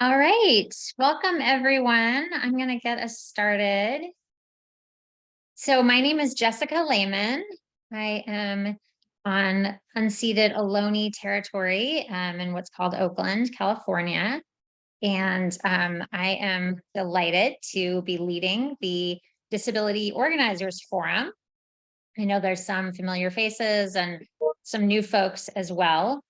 All right, welcome everyone. I'm going to get us started. So my name is Jessica Lehman. I am on unceded Ohlone territory in what's called Oakland, California. And I am delighted to be leading the Disability Organizers Forum. I know there's some familiar faces and some new folks as well.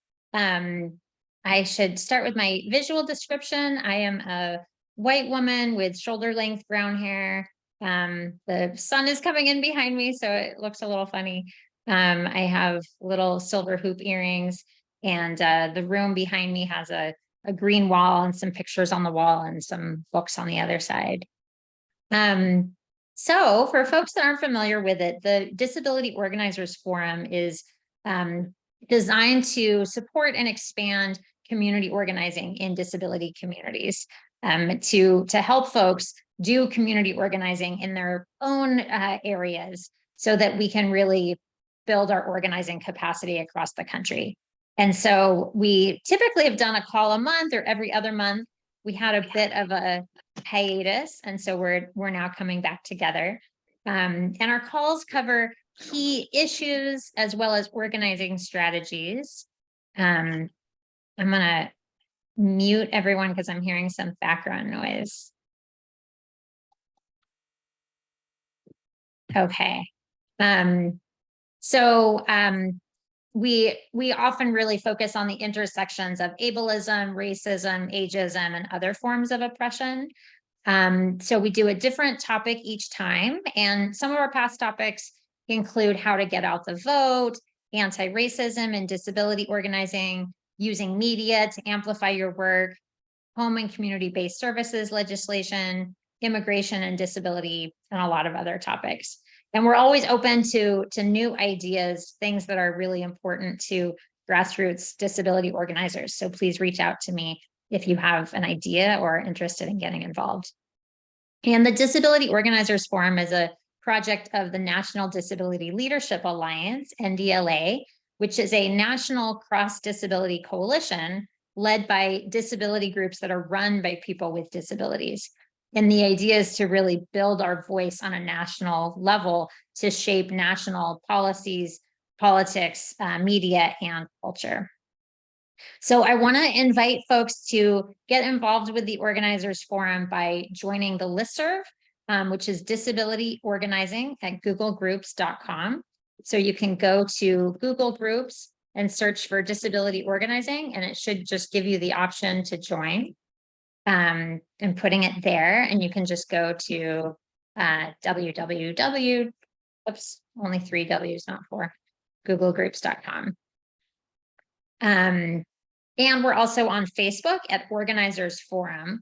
I should start with my visual description. I am a white woman with shoulder length brown hair. The sun is coming in behind me, so it looks a little funny. I have little silver hoop earrings, and the room behind me has a green wall and some pictures on the wall and some books on the other side. So for folks that aren't familiar with it, the Disability Organizers Forum is designed to support and expand community organizing in disability communities, to help folks do community organizing in their own areas so that we can really build our organizing capacity across the country. And so we typically have done a call a month or every other month. We had a bit of a hiatus, and so we're now coming back together. And our calls cover key issues as well as organizing strategies. I'm gonna mute everyone because I'm hearing some background noise. Okay. We often really focus on the intersections of ableism, racism, ageism, and other forms of oppression. So we do a different topic each time, and some of our past topics include how to get out the vote, anti-racism and disability organizing, using media to amplify your work, home and community-based services legislation, immigration and disability, and a lot of other topics. And we're always open to new ideas, things that are really important to grassroots disability organizers. So please reach out to me if you have an idea or are interested in getting involved. And the Disability Organizers Forum is a project of the National Disability Leadership Alliance, NDLA, which is a national cross-disability coalition led by disability groups that are run by people with disabilities. And the idea is to really build our voice on a national level to shape national policies, politics, media, and culture. So I want to invite folks to get involved with the Organizers Forum by joining the listserv, which is disability organizing at googlegroups.com. So you can go to Google Groups and search for disability organizing, and it should just give you the option to join. And putting it there, and you can just go to www, oops, only 3 W's, not 4, googlegroups.com. And we're also on Facebook at Organizers Forum,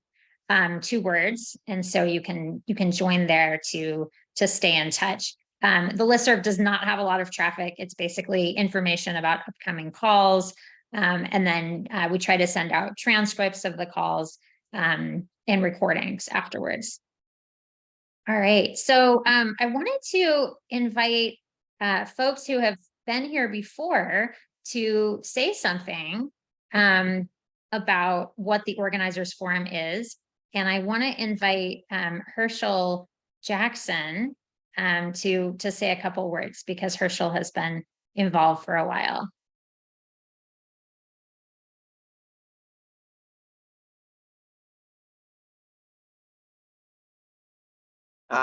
2 words. And so you can join there to stay in touch. The listserv does not have a lot of traffic. It's basically information about upcoming calls. And then we try to send out transcripts of the calls and recordings afterwards. All right. So I wanted to invite folks who have been here before to say something about what the Organizers Forum is. And I want to invite Herschel Jackson to say a couple words, because Herschel has been involved for a while.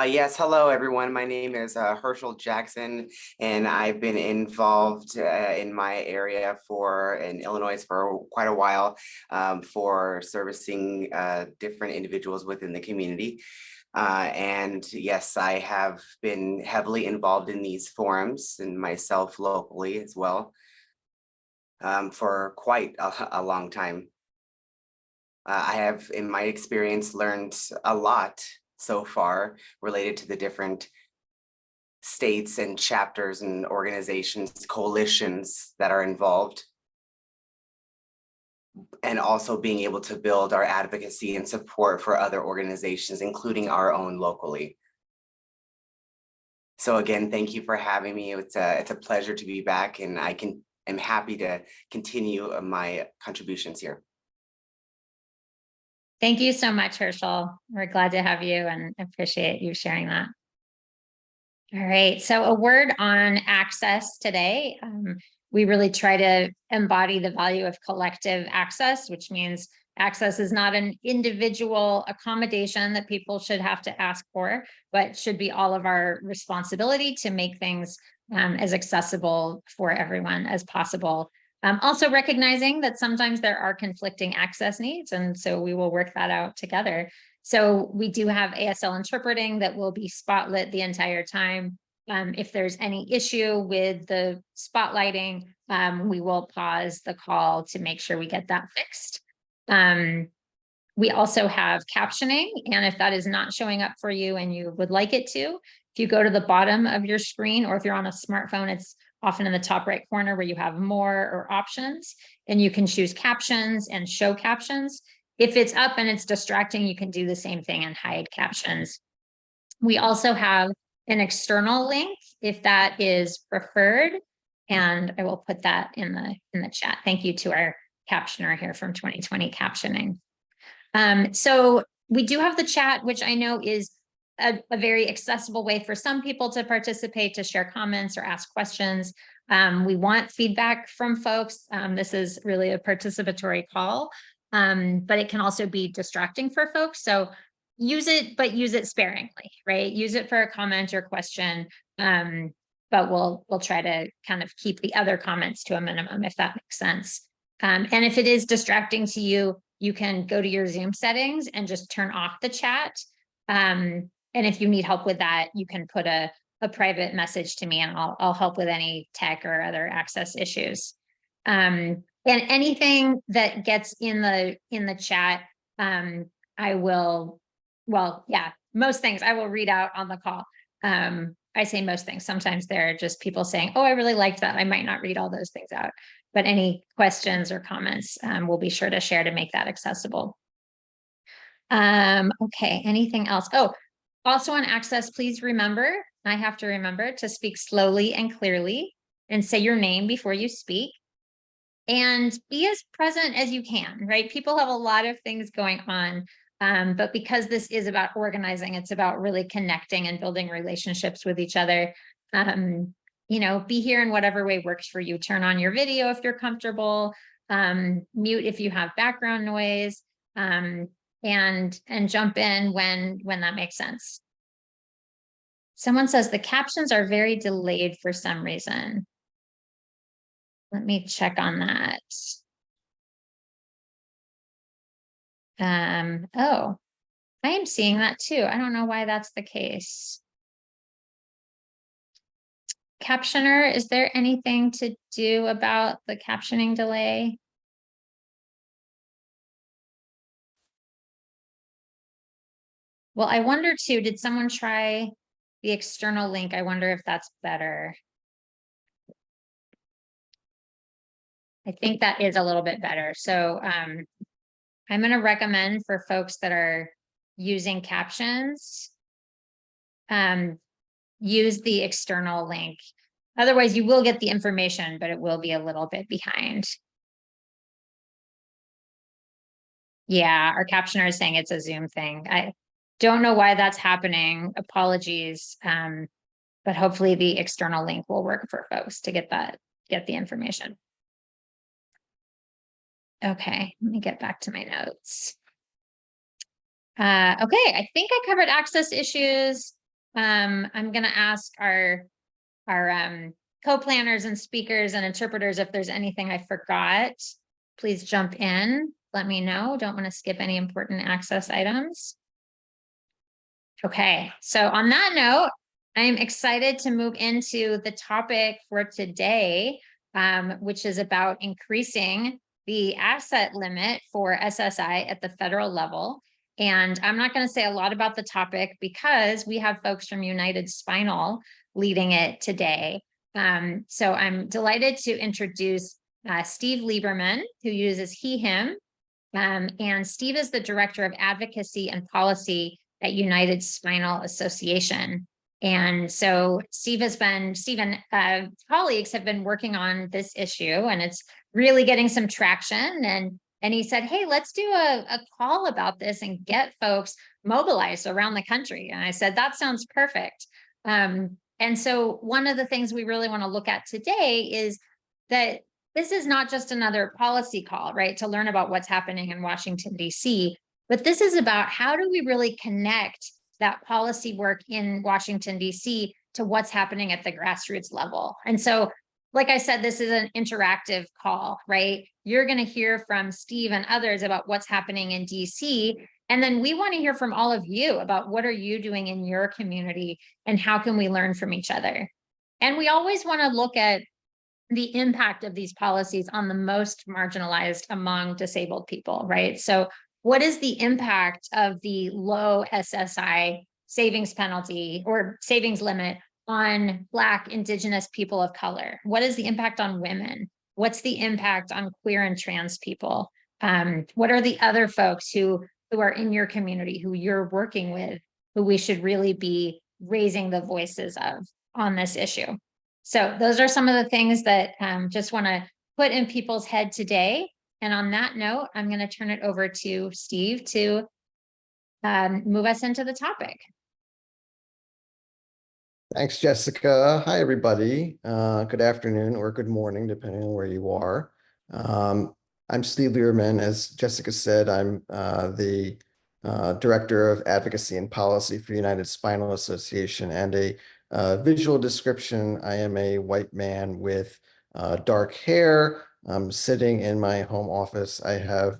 Yes, hello everyone. My name is Herschel Jackson, and I've been involved in my area in Illinois for quite a while, for servicing different individuals within the community. And yes, I have been heavily involved in these forums and myself locally as well, for quite a long time. I have, in my experience, learned a lot so far related to the different states and chapters and organizations, coalitions that are involved, and also being able to build our advocacy and support for other organizations, including our own locally. So again, thank you for having me. It's a pleasure to be back, and I'm happy to continue my contributions here. Thank you so much, Herschel. We're glad to have you and appreciate you sharing that. All right, so a word on access today. We really try to embody the value of collective access, which means access is not an individual accommodation that people should have to ask for, but should be all of our responsibility to make things as accessible for everyone as possible. Also recognizing that sometimes there are conflicting access needs, and so we will work that out together. So we do have ASL interpreting that will be spotlit the entire time. If there's any issue with the spotlighting, we will pause the call to make sure we get that fixed. We also have captioning, and if that is not showing up for you and you would like it to, if you go to the bottom of your screen, or if you're on a smartphone, it's often in the top right corner where you have more or options, and you can choose captions and show captions. If it's up and it's distracting, you can do the same thing and hide captions. We also have an external link if that is preferred, and I will put that in the chat. Thank you to our captioner here from 2020 Captioning. So we do have the chat, which I know is a very accessible way for some people to participate, to share comments or ask questions. We want feedback from folks. This is really a participatory call, but it can also be distracting for folks. So use it, but use it sparingly, right? Use it for a comment or question, but we'll try to kind of keep the other comments to a minimum, if that makes sense. And if it is distracting to you, you can go to your Zoom settings and just turn off the chat. And if you need help with that, you can put a private message to me, and I'll help with any tech or other access issues. And anything that gets in the chat, I will, well, yeah, most things I will read out on the call. I say most things. Sometimes there are just people saying, oh, I really liked that. I might not read all those things out, but any questions or comments, we'll be sure to share to make that accessible. Okay, anything else? Oh, also on access, please remember, I have to remember to speak slowly and clearly and say your name before you speak. And be as present as you can, right? People have a lot of things going on, but because this is about organizing, it's about really connecting and building relationships with each other. You know, be here in whatever way works for you. Turn on your video if you're comfortable, mute if you have background noise, and jump in when that makes sense. Someone says the captions are very delayed for some reason. Let me check on that. Oh, I am seeing that too. I don't know why that's the case. Captioner, is there anything to do about the captioning delay? Well, I wonder too, did someone try the external link? I wonder if that's better. I think that is a little bit better. So I'm going to recommend for folks that are using captions, use the external link. Otherwise, you will get the information, but it will be a little bit behind. Yeah, our captioner is saying it's a Zoom thing. I don't know why that's happening. Apologies. But hopefully the external link will work for folks to get the information. Okay, let me get back to my notes. Okay, I think I covered access issues. I'm going to ask our co-planners and speakers and interpreters if there's anything I forgot. Please jump in. Let me know. Don't want to skip any important access items. Okay, so on that note, I'm excited to move into the topic for today, which is about increasing the asset limit for SSI at the federal level. And I'm not going to say a lot about the topic because we have folks from United Spinal leading it today. So I'm delighted to introduce Steve Lieberman, who uses he, him. And Steve is the Director of Advocacy and Policy at United Spinal Association. And so Steve and colleagues have been working on this issue, and it's really getting some traction. And And he said, hey, let's do a call about this and get folks mobilized around the country. And I said, that sounds perfect. And so one of the things we really want to look at today is that this is not just another policy call, right, to learn about what's happening in Washington, D.C., but this is about how do we really connect that policy work in Washington, D.C. to what's happening at the grassroots level. And so, like I said, this is an interactive call, right? You're going to hear from Steve and others about what's happening in DC. And then we want to hear from all of you about what are you doing in your community and how can we learn from each other. And we always want to look at the impact of these policies on the most marginalized among disabled people, right? So what is the impact of the low SSI savings penalty or savings limit on Black, Indigenous people of color? What is the impact on women? What's the impact on queer and trans people? What are the other folks who are in your community, who you're working with, who we should really be raising the voices of on this issue? So those are some of the things that just want to put in people's head today. And on that note, I'm going to turn it over to Steve to move us into the topic. Thanks, Jessica. Hi, everybody. Good afternoon or good morning, depending on where you are. I'm Steve Learman. As Jessica said, I'm the Director of Advocacy and Policy for United Spinal Association, and a visual description. I am a white man with dark hair. I'm sitting in my home office. I have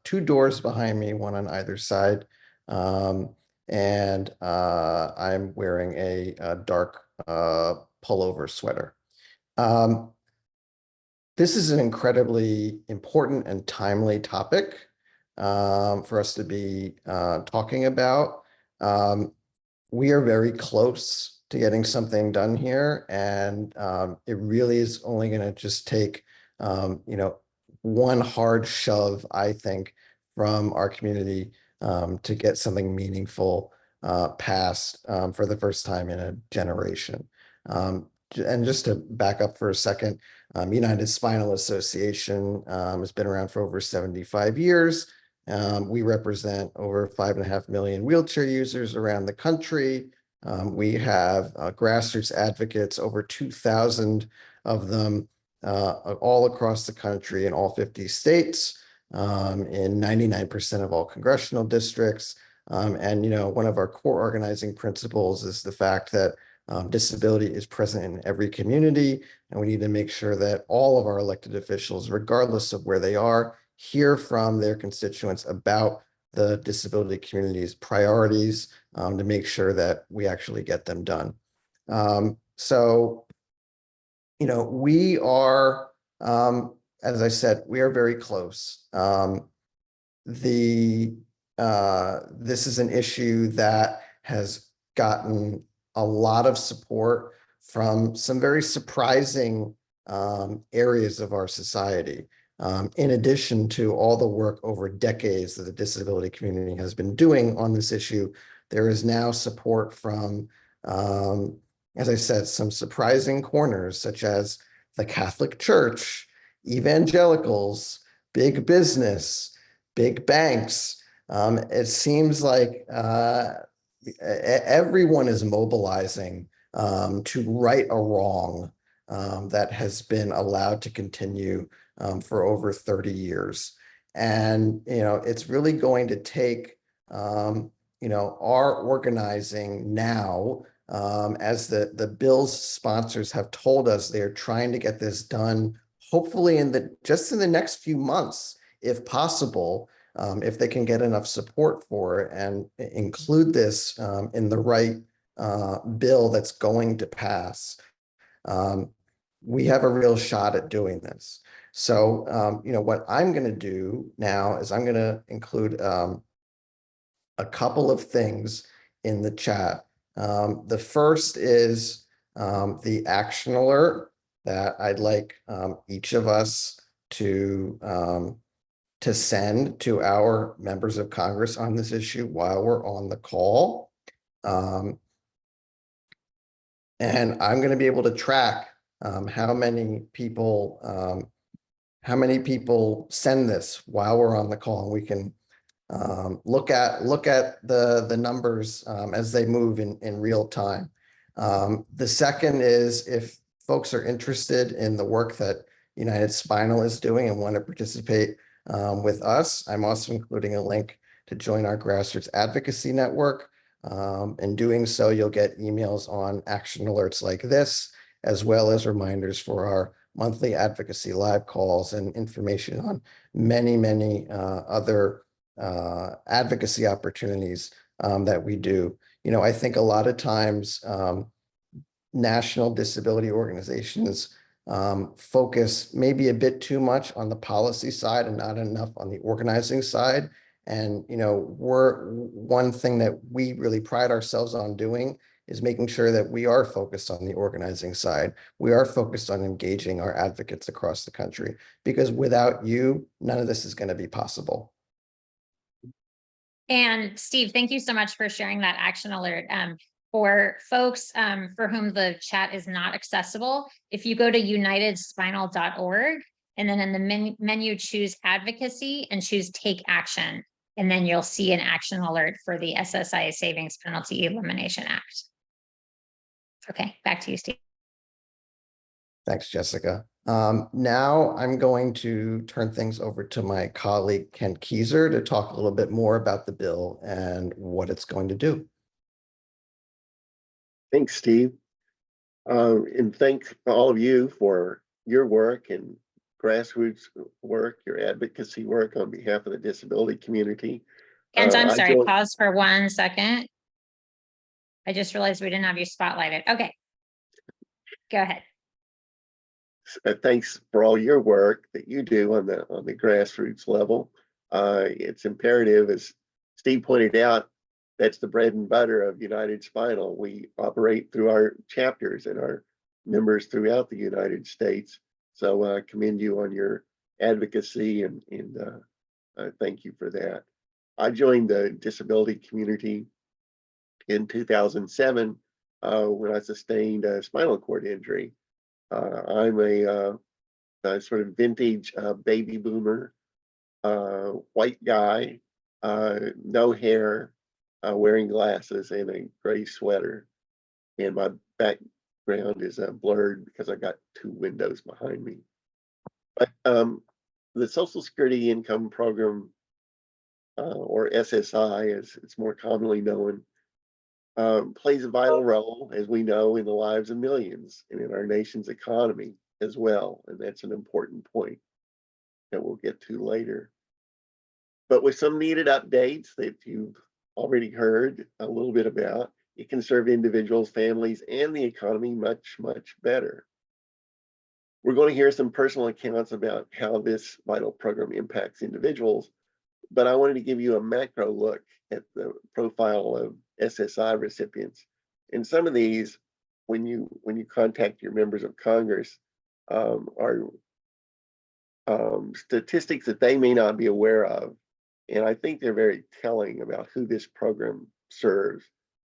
two doors behind me, one on either side. And I'm wearing a dark pullover sweater. This is an incredibly important and timely topic for us to be talking about. We are very close to getting something done here, and it really is only going to just take, one hard shove, I think, from our community to get something meaningful passed for the first time in a generation. And just to back up for a second, United Spinal Association has been around for over 75 years. We represent over 5.5 million wheelchair users around the country. We have grassroots advocates, over 2,000 of them, all across the country in all 50 states, in 99% of all congressional districts. And, one of our core organizing principles is the fact that disability is present in every community, and we need to make sure that all of our elected officials, regardless of where they are, hear from their constituents about the disability community's priorities to make sure that we actually get them done. So, we are, as I said, we are very close. This is an issue that has gotten a lot of support from some very surprising areas of our society. In addition to all the work over decades that the disability community has been doing on this issue, there is now support from, as I said, some surprising corners, such as the Catholic Church, evangelicals, big business, big banks. It seems like everyone is mobilizing to right a wrong that has been allowed to continue for over 30 years. And, it's really going to take, our organizing now, as the bill's sponsors have told us they're trying to get this done, hopefully just in the next few months, if possible, if they can get enough support for it and include this in the right bill that's going to pass. We have a real shot at doing this. So, what I'm going to do now is I'm going to include a couple of things in the chat. The first is the action alert that I'd like each of us to send to our members of Congress on this issue while we're on the call. And I'm going to be able to track how many people how many people send this while we're on the call, and we can look at the numbers as they move in real time. The second is, if folks are interested in the work that United Spinal is doing and want to participate with us, I'm also including a link to join our grassroots advocacy network. In doing so, you'll get emails on action alerts like this, as well as reminders for our monthly advocacy live calls and information on many other advocacy opportunities that we do. I think a lot of times national disability organizations focus maybe a bit too much on the policy side and not enough on the organizing side. And, one thing that we really pride ourselves on doing is making sure that we are focused on the organizing side. We are focused on engaging our advocates across the country, because without you, none of this is going to be possible. And Steve, thank you so much for sharing that action alert. For folks for whom the chat is not accessible, if you go to unitedspinal.org and then in the menu, choose advocacy and choose take action, and then you'll see an action alert for the SSI Savings Penalty Elimination Act. Okay, back to you, Steve. Thanks, Jessica. Now I'm going to turn things over to my colleague, Ken Keyser, to talk a little bit more about the bill and what it's going to do. Thanks, Steve. And thanks all of you for your work and grassroots work, your advocacy work on behalf of the disability community. And I'm sorry, pause for 1 second. I just realized we didn't have you spotlighted. Okay, go ahead. Thanks for all your work that you do on the grassroots level. It's imperative, as Steve pointed out, that's the bread and butter of United Spinal. We operate through our chapters and our members throughout the United States. So I commend you on your advocacy and thank you for that. I joined the disability community in 2007 when I sustained a spinal cord injury. I'm a sort of vintage baby boomer, white guy, no hair, wearing glasses and a gray sweater. And my background is blurred because I got 2 windows behind me. But the Social Security Income Program, or SSI as it's more commonly known, plays a vital role, as we know, in the lives of millions and in our nation's economy as well. And that's an important point that we'll get to later. But with some needed updates that you've already heard a little bit about, it can serve individuals, families, and the economy much better. We're going to hear some personal accounts about how this vital program impacts individuals, but I wanted to give you a macro look at the profile of SSI recipients. And some of these, when you contact your members of Congress, are statistics that they may not be aware of. And I think they're very telling about who this program serves.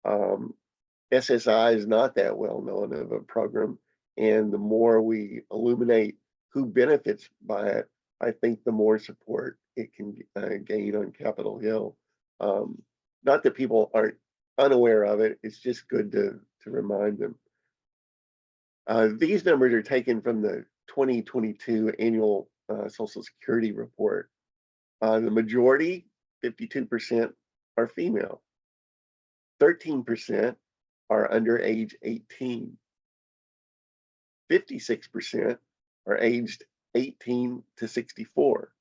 SSI is not that well known of a program, and the more we illuminate who benefits by it, I think the more support it can gain on Capitol Hill. Not that people aren't unaware of it, it's just good to remind them. These numbers are taken from the 2022 annual Social Security report. The majority, 52%, are female. 13% are under age 18. 56% are aged 18 to 64.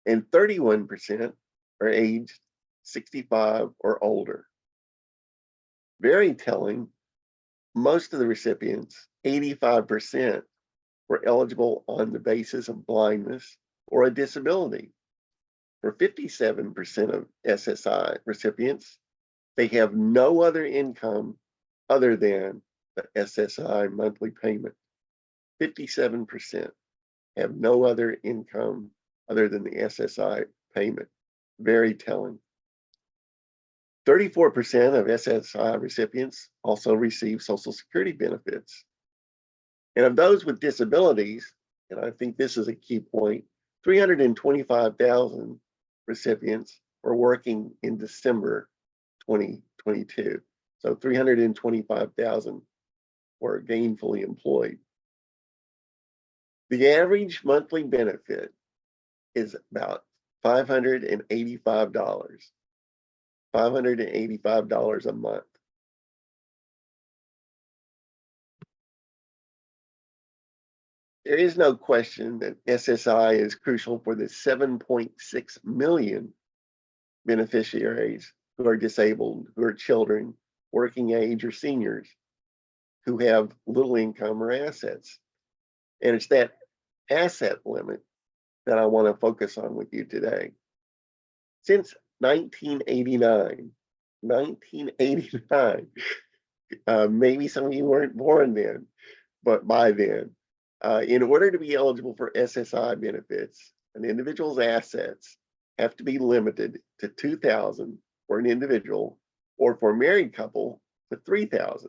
And 31% are aged 65 or older. Very telling, most of the recipients, 85%, were eligible on the basis of blindness or a disability. For 57% of SSI recipients, they have no other income other than the SSI monthly payment. 57% have no other income other than the SSI payment. Very telling. 34% of SSI recipients also receive Social Security benefits. And of those with disabilities, and I think this is a key point, 325,000 recipients were working in December 2022. So 325,000 were gainfully employed. The average monthly benefit is about $585, $585 a month. There is no question that SSI is crucial for the 7.6 million beneficiaries who are disabled, who are children, working age, or seniors who have little income or assets. And it's that asset limit that I want to focus on with you today. Since 1989, maybe some of you weren't born then, but by then, in order to be eligible for SSI benefits, an individual's assets have to be limited to $2,000 for an individual, or for a married couple to $3,000.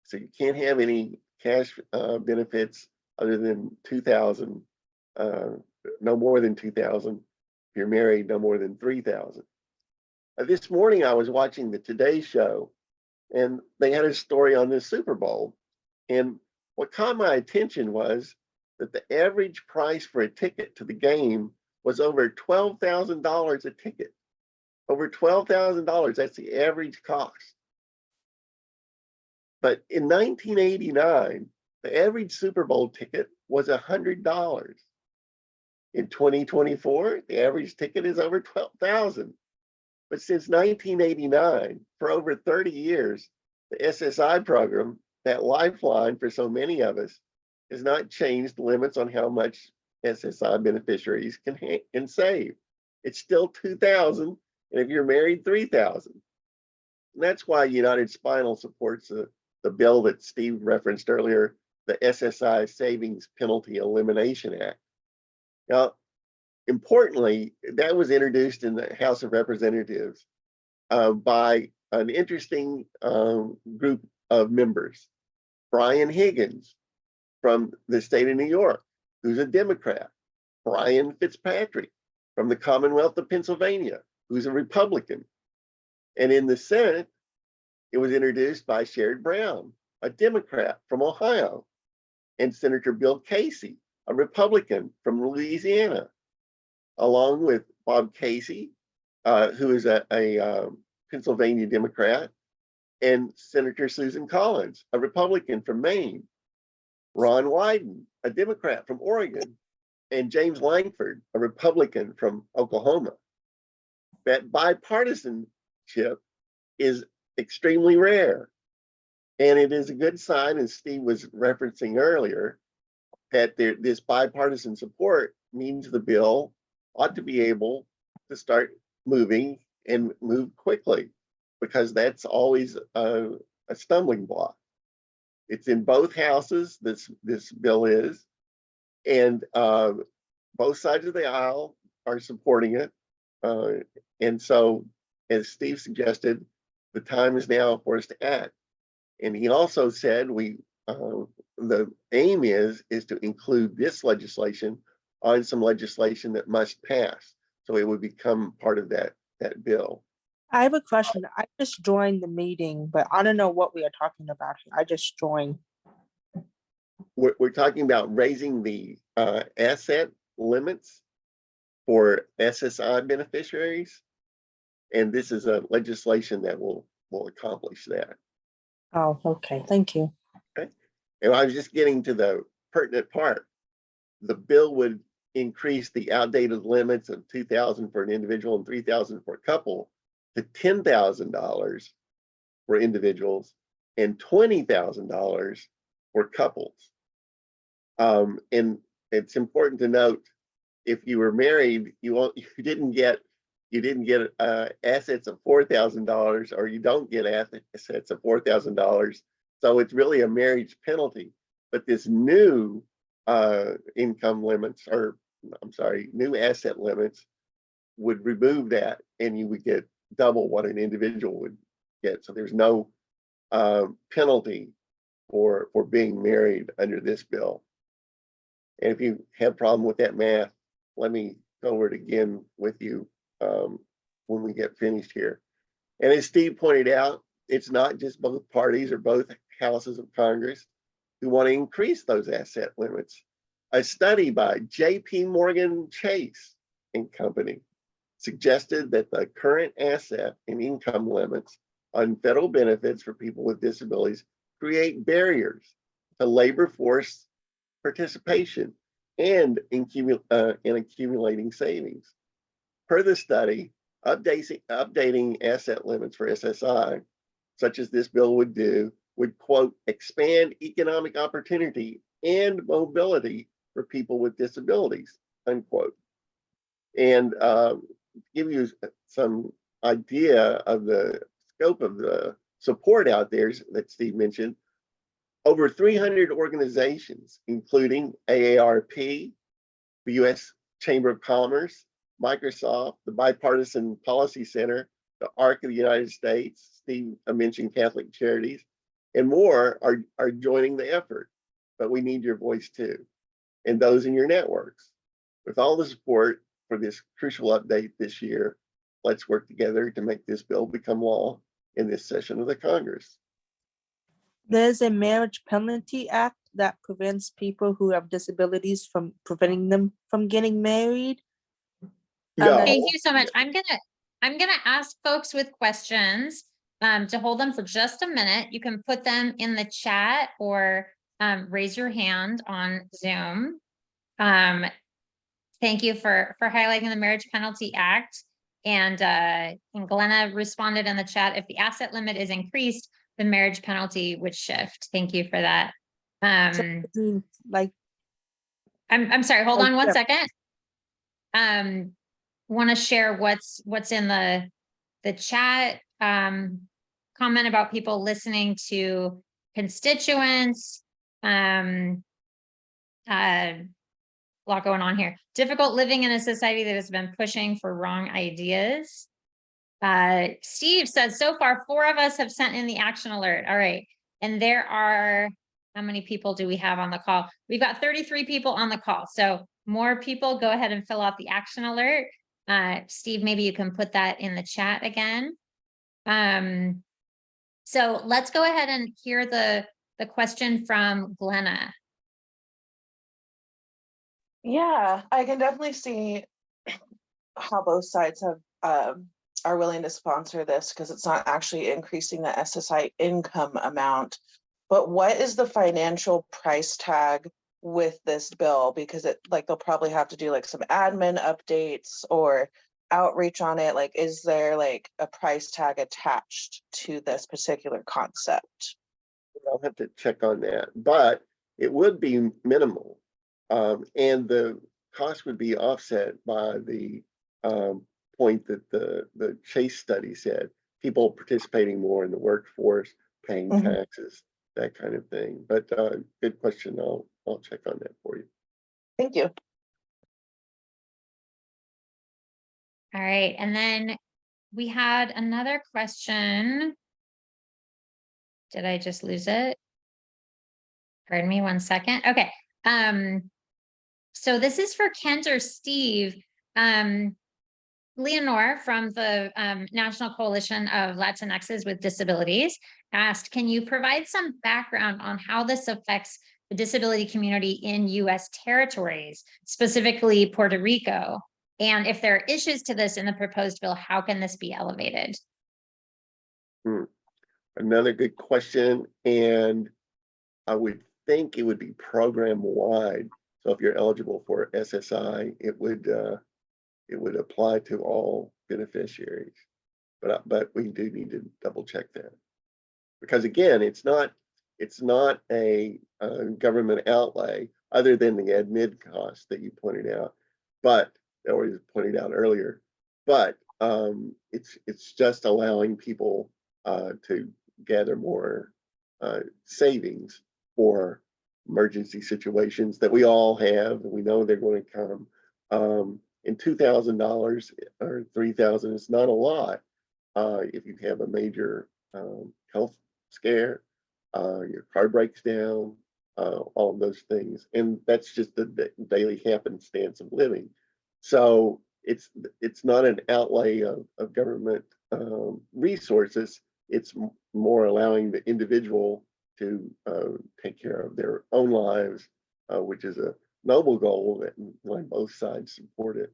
So you can't have any cash benefits other than $2,000, no more than $2,000. If you're married, no more than $3,000. This morning I was watching the Today Show, and they had a story on the Super Bowl. And what caught my attention was that the average price for a ticket to the game was over $12,000 a ticket. Over $12,000, that's the average cost. But in 1989, the average Super Bowl ticket was $100. In 2024, the average ticket is over $12,000. But since 1989, for over 30 years, the SSI program, that lifeline for so many of us, has not changed the limits on how much SSI beneficiaries can save. It's still $2,000, and if you're married, $3,000. And that's why United Spinal supports the bill that Steve referenced earlier, the SSI Savings Penalty Elimination Act. Now, importantly, that was introduced in the House of Representatives by an interesting group of members. Brian Higgins from the state of New York, who's a Democrat. Brian Fitzpatrick from the Commonwealth of Pennsylvania, who's a Republican. And in the Senate, it was introduced by Sherrod Brown, a Democrat from Ohio, and Senator Bill Casey, a Republican from Louisiana, along with Bob Casey, who is a Pennsylvania Democrat, and Senator Susan Collins, a Republican from Maine, Ron Wyden, a Democrat from Oregon, and James Langford, a Republican from Oklahoma. That bipartisanship is extremely rare. And it is a good sign, as Steve was referencing earlier, that this bipartisan support means the bill ought to be able to start moving and move quickly, because that's always a stumbling block. It's in both houses, this bill is, and both sides of the aisle are supporting it. And so, as Steve suggested, the time is now for us to act. And he also said the aim is to include this legislation on some legislation that must pass, so it would become part of that bill. I have a question. I just joined the meeting, but I don't know what we are talking about here. I just joined. We're talking about raising the asset limits for SSI beneficiaries, and this is a legislation that will accomplish that. Oh, okay. Thank you. Okay. And I was just getting to the pertinent part. The bill would increase the outdated limits of $2,000 for an individual and $3,000 for a couple to $10,000 for individuals and $20,000 for couples. And it's important to note, if you were married, you didn't get assets of $4,000, or you don't get assets of $4,000. So it's really a marriage penalty. But this new income limits, or I'm sorry, new asset limits would remove that, and you would get double what an individual would get. So there's no penalty for being married under this bill. And if you have a problem with that math, let me go over it again with you when we get finished here. And as Steve pointed out, it's not just both parties or both houses of Congress who want to increase those asset limits. A study by JP Morgan Chase and Company suggested that the current asset and income limits on federal benefits for people with disabilities create barriers to labor force participation and in accumulating savings. Per the study, updating asset limits for SSI, such as this bill would do, would, quote, expand economic opportunity and mobility for people with disabilities, unquote. And give you some idea of the scope of the support out there that Steve mentioned, over 300 organizations, including AARP, the U.S. Chamber of Commerce, Microsoft, the Bipartisan Policy Center, the ARC of the United States, Steve mentioned Catholic Charities, and more are joining the effort. But we need your voice too, and those in your networks. With all the support for this crucial update this year, let's work together to make this bill become law in this session of the Congress. There's a marriage penalty act that prevents people who have disabilities from preventing them from getting married. No. Thank you so much. I'm gonna ask folks with questions to hold them for just a minute. You can put them in the chat or raise your hand on Zoom. Thank you for highlighting the Marriage Penalty Act. And Glenna responded in the chat, if the asset limit is increased, the marriage penalty would shift. Thank you for that. Like, I'm sorry, hold on one yeah. second. Want to share what's in the chat. Comment about people listening to constituents. A lot going on here. Difficult living in a society that has been pushing for wrong ideas. Steve says, so far, 4 of us have sent in the action alert. All right. And there are, how many people do we have on the call? We've got 33 people on the call. So more people, go ahead and fill out the action alert. Steve, maybe you can put that in the chat again. So let's go ahead and hear the question from Glenna. Yeah, I can definitely see how both sides have are willing to sponsor this because it's not actually increasing the SSI income amount. But what is the financial price tag with this bill? Because it they'll probably have to do like some admin updates or outreach on it. Like, is there like a price tag attached to this particular concept? I'll have to check on that, but it would be minimal. And the cost would be offset by the point that the Chase study said, people participating more in the workforce, paying taxes, that kind of thing. But good question. I'll check on that for you. Thank you. All right. And then we had another question. Did I just lose it? Pardon me 1 second. Okay. So this is for Kent or Steve. Leonore from the National Coalition of Latinxes with Disabilities asked, can you provide some background on how this affects the disability community in U.S. territories, specifically Puerto Rico? And if there are issues to this in the proposed bill, how can this be elevated? Another good question. And I would think it would be program wide. So if you're eligible for SSI, it would apply to all beneficiaries. But we do need to double check that, because again, it's not a government outlay other than the admin cost that you pointed out, or you pointed out earlier. But it's just allowing people to gather more savings for emergency situations that we all have, and we know they're going to come. And $2,000 or $3,000 is not a lot if you have a major health scare, your car breaks down, all of those things. And that's just the daily happenstance of living. So it's not an outlay of government resources. It's more allowing the individual to take care of their own lives, which is a noble goal that why both sides support it.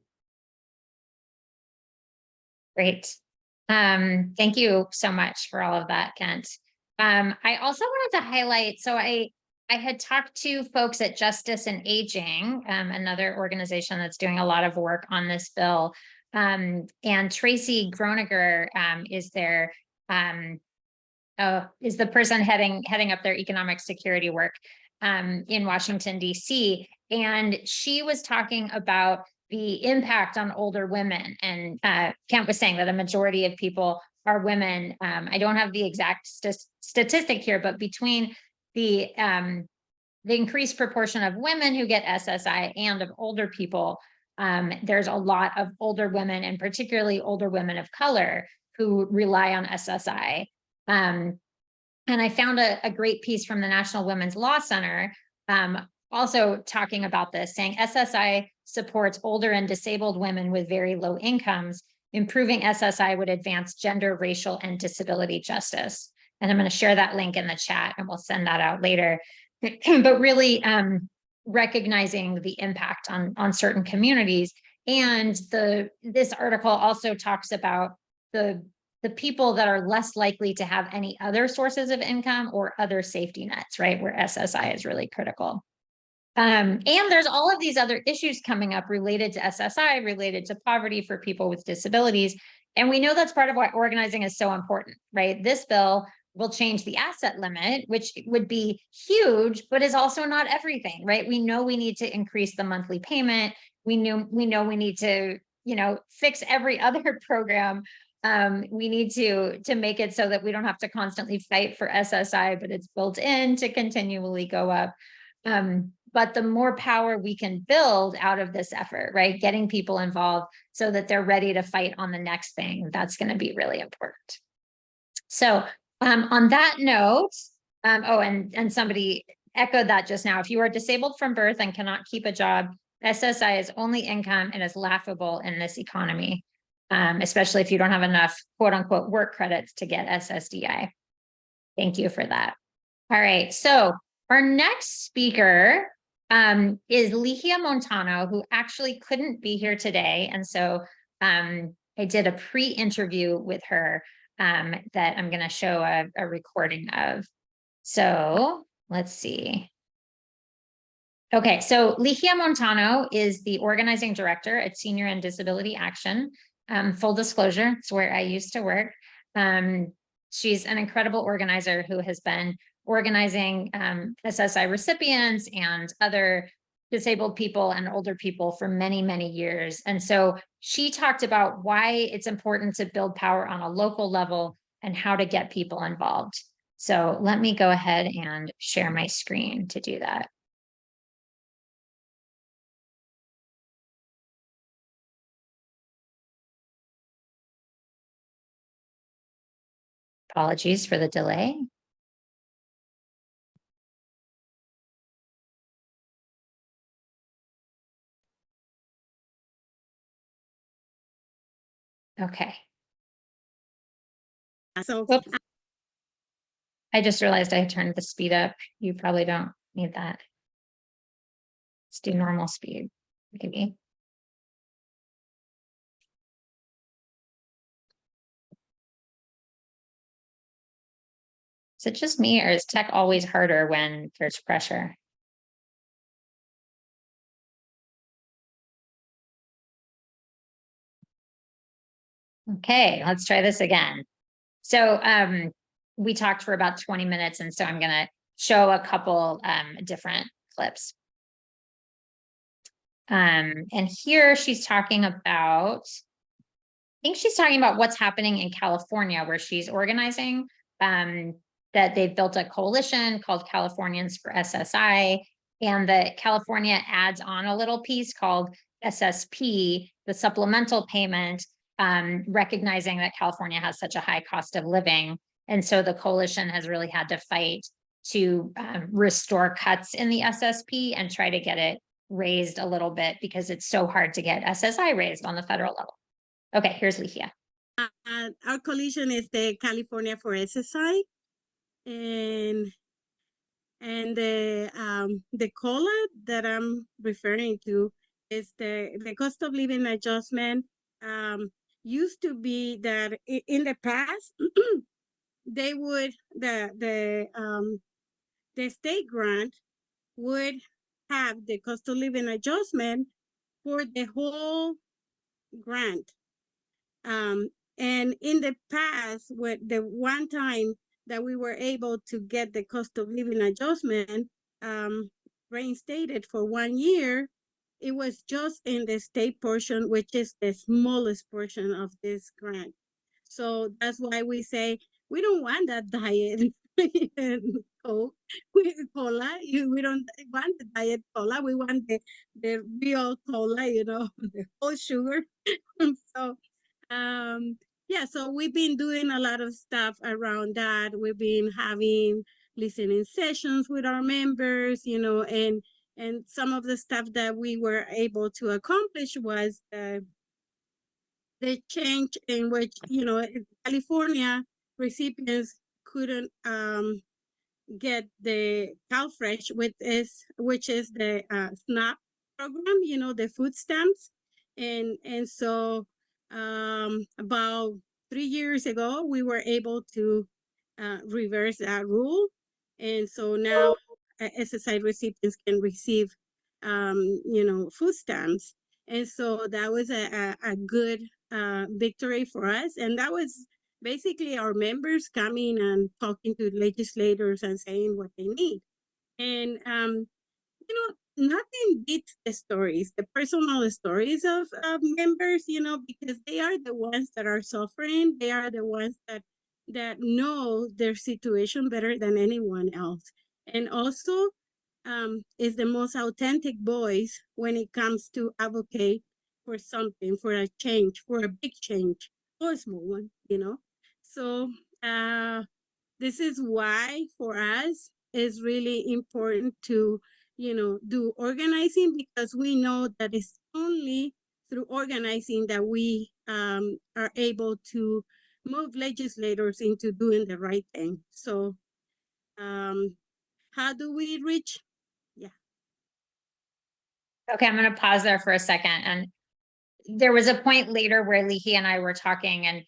Great. Thank you so much for all of that, Kent. I also wanted to highlight, so I had talked to folks at Justice and Aging, another organization that's doing a lot of work on this bill. And Tracy Groniger is their is the person heading up their economic security work in Washington, D.C. And she was talking about the impact on older women. And Kent was saying that a majority of people are women. I don't have the exact statistic here, but between the increased proportion of women who get SSI and of older people, there's a lot of older women, and particularly older women of color, who rely on SSI. And I found a great piece from the National Women's Law Center, also talking about this, saying SSI supports older and disabled women with very low incomes. Improving SSI would advance gender, racial, and disability justice. And I'm going to share that link in the chat, and we'll send that out later. But really recognizing the impact on certain communities. And this article also talks about the people that are less likely to have any other sources of income or other safety nets, right, where SSI is really critical. And there's all of these other issues coming up related to SSI, related to poverty for people with disabilities. And we know that's part of why organizing is so important, right? This bill will change the asset limit, which would be huge, but is also not everything, right? We know we need to increase the monthly payment. We know we need to, fix every other program. We need to make it so that we don't have to constantly fight for SSI, but it's built in to continually go up. But the more power we can build out of this effort, right? Getting people involved so that they're ready to fight on the next thing, that's going to be really important. So on that note, and somebody echoed that just now. If you are disabled from birth and cannot keep a job, SSI is only income and is laughable in this economy, especially if you don't have enough quote unquote work credits to get SSDI. Thank you for that. All right, so our next speaker is Ligia Montano, who actually couldn't be here today. And so I did a pre-interview with her that I'm going to show a recording of. So let's see. Okay, so Ligia Montano is the organizing director at Senior and Disability Action. Full disclosure, it's where I used to work. She's an incredible organizer who has been organizing SSI recipients and other disabled people and older people for many, many years. And so she talked about why it's important to build power on a local level and how to get people involved. So let me go ahead and share my screen to do that. Apologies for the delay. Okay. So Whoops. I just realized I turned the speed up. You probably don't need that. Let's do normal speed, maybe. Is it just me, or is tech always harder when there's pressure? Okay, let's try this again. So we talked for about 20 minutes, and so I'm going to show a couple different clips. And here she's talking about, I think she's talking about what's happening in California, where she's organizing, that they've built a coalition called Californians for SSI, and that California adds on a little piece called SSP, the supplemental payment, recognizing that California has such a high cost of living. And so the coalition has really had to fight to restore cuts in the SSP and try to get it raised a little bit because it's so hard to get SSI raised on the federal level. Okay, here's Ligia. Our coalition is the California for SSI, and the COLA that I'm referring to is the cost of living adjustment. Used to be that in the past they would the state grant would have the cost of living adjustment for the whole grant. And in the past, with the one time that we were able to get the cost of living adjustment reinstated for 1 year, it was just in the state portion, which is the smallest portion of this grant. So that's why we say we don't want that diet Coke, cola. We don't want the diet cola. We want the real cola, you know, the whole sugar. So yeah, so we've been doing a lot of stuff around that. We've been having listening sessions with our members, you know, and some of the stuff that we were able to accomplish was the change in which, you know, in California recipients couldn't get the CalFresh, which is the SNAP program, you know, the food stamps. And so about 3 years ago, we were able to reverse that rule. And so now SSI recipients can receive, you know, food stamps. And so that was a good victory for us. And that was basically our members coming and talking to legislators and saying what they need. And, you know, nothing beats the stories, the personal stories of members, you know, because they are the ones that are suffering. They are the ones that know their situation better than anyone else. And also is the most authentic voice when it comes to advocate for something, for a change, for a big change, or a small one, you know. So this is why for us it's really important to, you know, do organizing, because we know that it's only through organizing that we are able to move legislators into doing the right thing. So how do we reach? Yeah. Okay, I'm going to pause there for a second. And there was a point later where Ligia and I were talking, and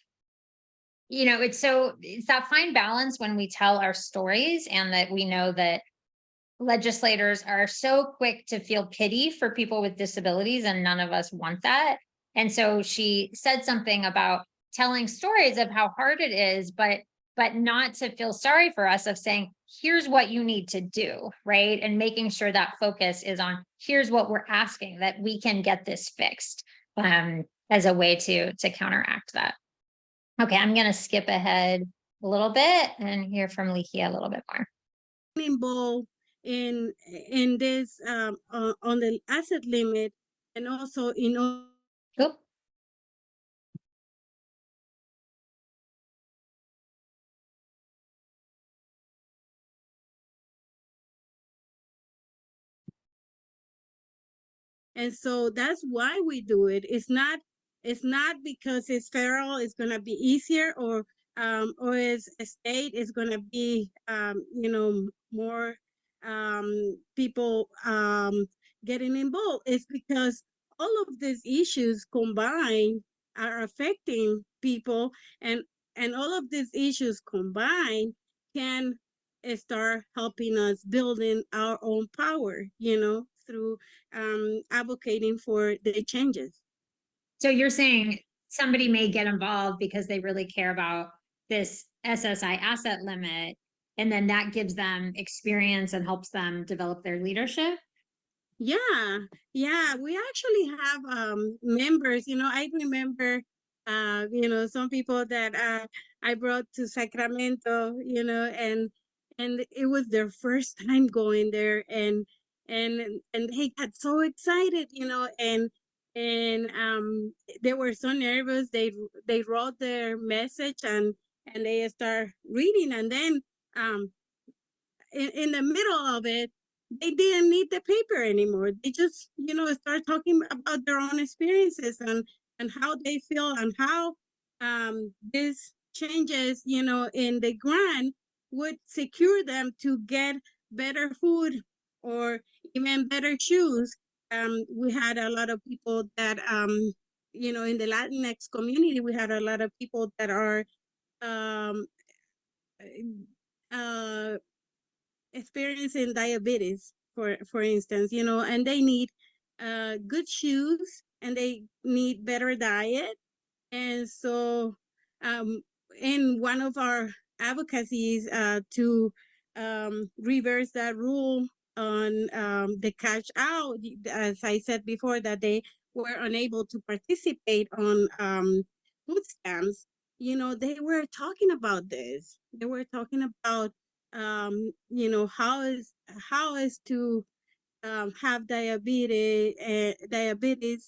you know, it's that fine balance when we tell our stories, and that we know that legislators are so quick to feel pity for people with disabilities, and none of us want that. And so she said something about telling stories of how hard it is, but not to feel sorry for us, of saying, here's what you need to do, right? And making sure that focus is on, here's what we're asking, that we can get this fixed, as a way to counteract that. Okay, I'm going to skip ahead a little bit and hear from Ligia a little bit more. Involved in this on the asset limit, and also in Oop. and so that's why we do it. It's not because it's federal, it's gonna be easier, or it's a state is gonna be you know, more people getting involved. It's because all of these issues combined are affecting people, and all of these issues combined can start helping us building our own power, you know, through advocating for the changes. So you're saying somebody may get involved because they really care about this SSI asset limit, and then that gives them experience and helps them develop their leadership? Yeah, we actually have members, you know. I remember you know, some people that I brought to Sacramento, you know, and it was their first time going there, and they got so excited, you know, and they were so nervous. They wrote their message, and they start reading, and then in the middle of it, they didn't need the paper anymore. They just, start talking about their own experiences and how they feel and how this changes, in the grant would secure them to get better food or even better shoes. We had a lot of people that, in the Latinx community, we had a lot of people that are um, uh, experiencing diabetes, for instance, and they need good shoes and they need better diet. And so in one of our advocacies to reverse that rule on the cash out, as I said before, that they were unable to participate on food stamps, they were talking about this. They were talking about, how is to have diabetes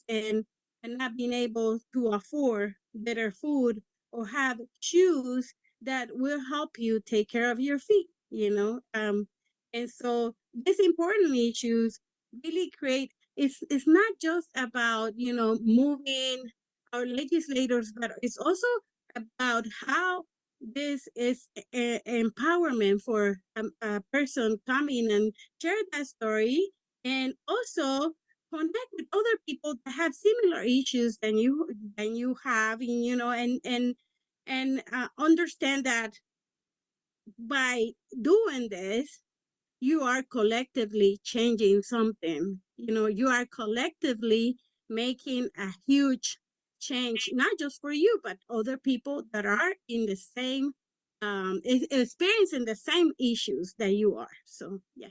and not being able to afford better food or have shoes that will help you take care of your feet, and so these important issues really create, it's not just about, moving our legislators, but it's also about how this is empowerment for a person coming and share that story, and also connect with other people that have similar issues than you have, and understand that by doing this, you are collectively changing something. You are collectively making a huge change, not just for you, but other people that are in the same experiencing the same issues that you are. So yeah.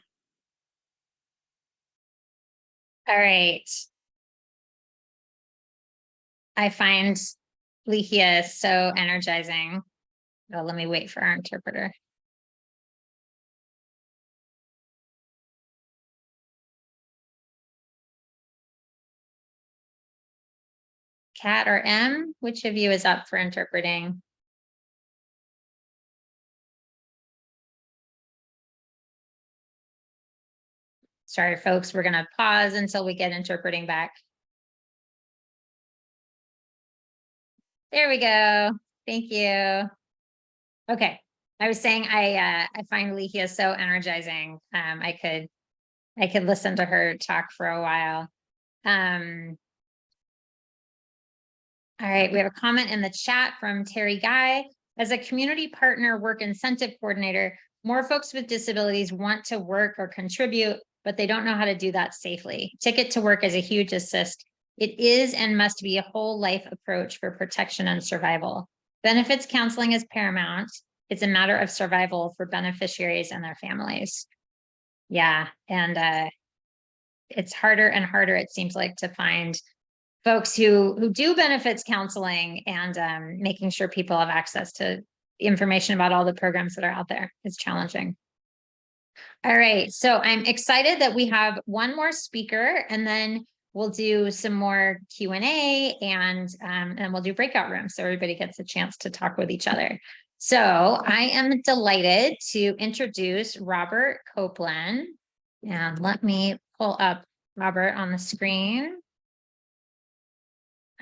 All right. I find Lihia so energizing. Oh, let me wait for our interpreter. Kat or M, which of you is up for interpreting? Sorry, folks, we're gonna pause until we get interpreting back. There we go. Thank you. Okay. I was saying I find Lihia so energizing. I could listen to her talk for a while. All right, we have a comment in the chat from Terry Guy. As a community partner work incentive coordinator, more folks with disabilities want to work or contribute, but they don't know how to do that safely. Ticket to Work is a huge assist. It is and must be a whole life approach for protection and survival. Benefits counseling is paramount. It's a matter of survival for beneficiaries and their families. Yeah, and it's harder and harder, it seems like, to find folks who do benefits counseling and making sure people have access to information about all the programs that are out there is challenging. All right, so I'm excited that we have one more speaker, and then we'll do some more Q&A, and we'll do breakout rooms so everybody gets a chance to talk with each other. So I am delighted to introduce Robert Copeland, and let me pull up Robert on the screen.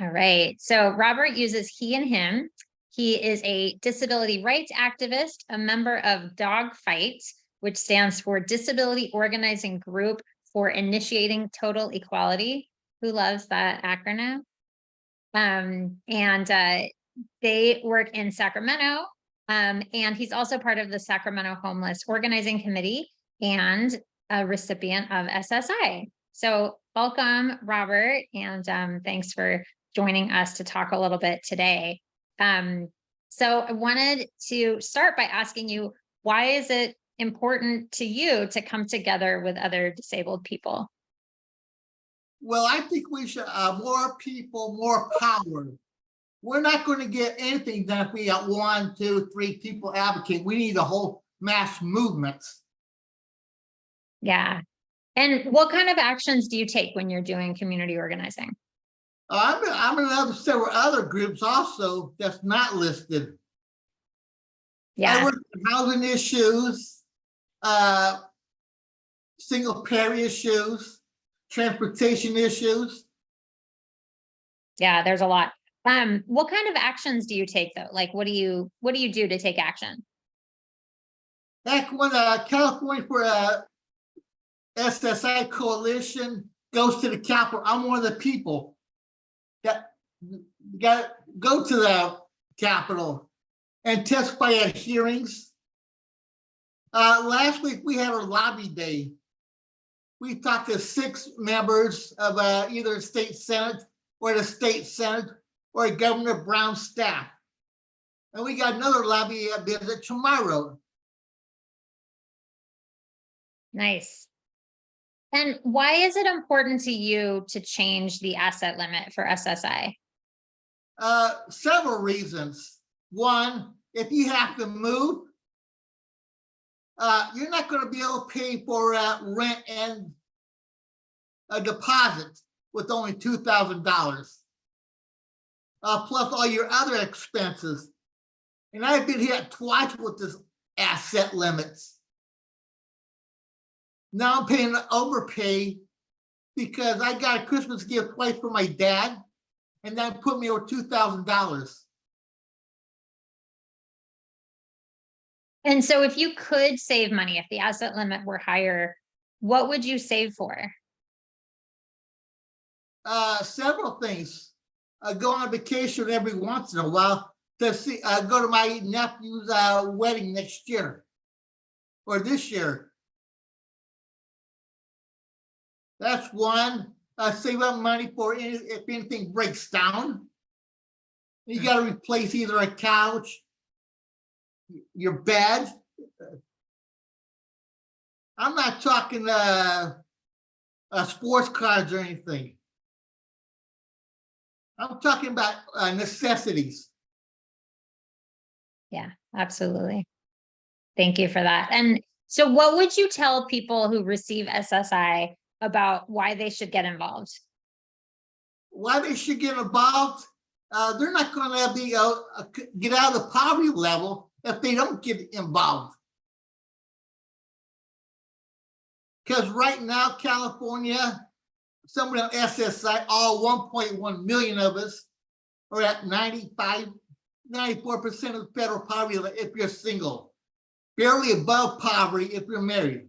All right, so Robert uses he and him. He is a disability rights activist, a member of Dogfight, which stands for Disability Organizing Group for Initiating Total Equality. Who loves that acronym? They work in Sacramento, and he's also part of the Sacramento Homeless Organizing Committee and a recipient of SSI. So welcome, Robert, and thanks for joining us to talk a little bit today. So I wanted to start by asking you, why is it important to you to come together with other disabled people? Well, I think we should more people, more power. We're not going to get anything done if we got 1, 2, 3 people advocate. We need a whole mass movement. Yeah. And what kind of actions do you take when you're doing community organizing? I'm in several other groups also that's not listed. Yeah. I work on housing issues. single payer issues, transportation issues. Yeah, there's a lot. What kind of actions do you take though? Like, what do you do to take action? Heck, when California for SSI coalition goes to the Capitol, I'm one of the people that got to go to the Capitol and testify at hearings. Last week we had our lobby day. We talked to 6 members of either the state senate or the state senate or Governor Brown's staff. And we got another lobby visit tomorrow. Nice. And why is it important to you to change the asset limit for SSI? Several reasons. One, if you have to move, you're not going to be able to pay for rent and a deposit with only $2,000, plus all your other expenses. And I've been hit twice with this asset limits. Now I'm paying overpay because I got a Christmas gift twice for my dad, and that put me over $2,000. And so if you could save money, if the asset limit were higher, what would you save for? Several things. Go on vacation every once in a while to see. Go to my nephew's wedding next year or this year. That's one. Save up money for if anything breaks down. You got to replace either a couch, your bed. I'm not talking sports cars or anything. I'm talking about necessities. Yeah, absolutely. Thank you for that. And so what would you tell people who receive SSI about why they should get involved? Why they should get involved? They're not going to be get out of the poverty level if they don't get involved. Because right now, California, somebody on SSI, all 1.1 million of us are at 94% of the federal poverty if you're single, barely above poverty if you're married.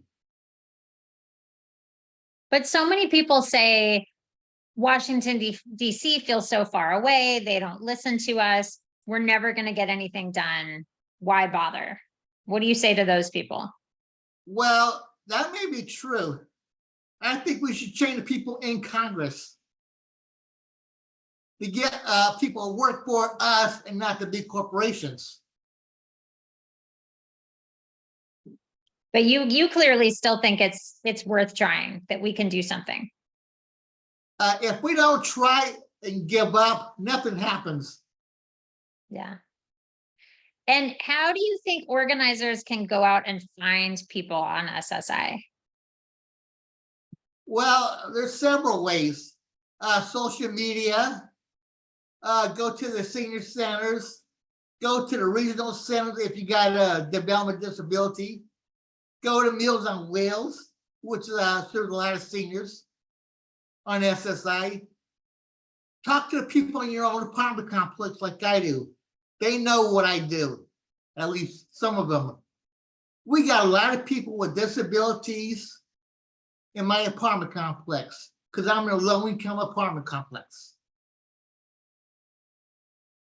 But so many people say Washington, D.C. feels so far away. They don't listen to us. We're never going to get anything done. Why bother? What do you say to those people? Well, That may be true. I think we should change the people in Congress to get people to work for us and not the big corporations. But you clearly still think it's worth trying, that we can do something. If we don't try and give up, nothing happens. Yeah. And how do you think organizers can go out and find people on SSI? Well, there's several ways. Social media, go to the senior centers, go to the regional centers if you got a development disability, go to Meals on Wheels, which serves a lot of seniors on SSI. Talk to the people in your own apartment complex like I do. They know what I do, at least some of them. We got a lot of people with disabilities in my apartment complex because I'm in a low-income apartment complex.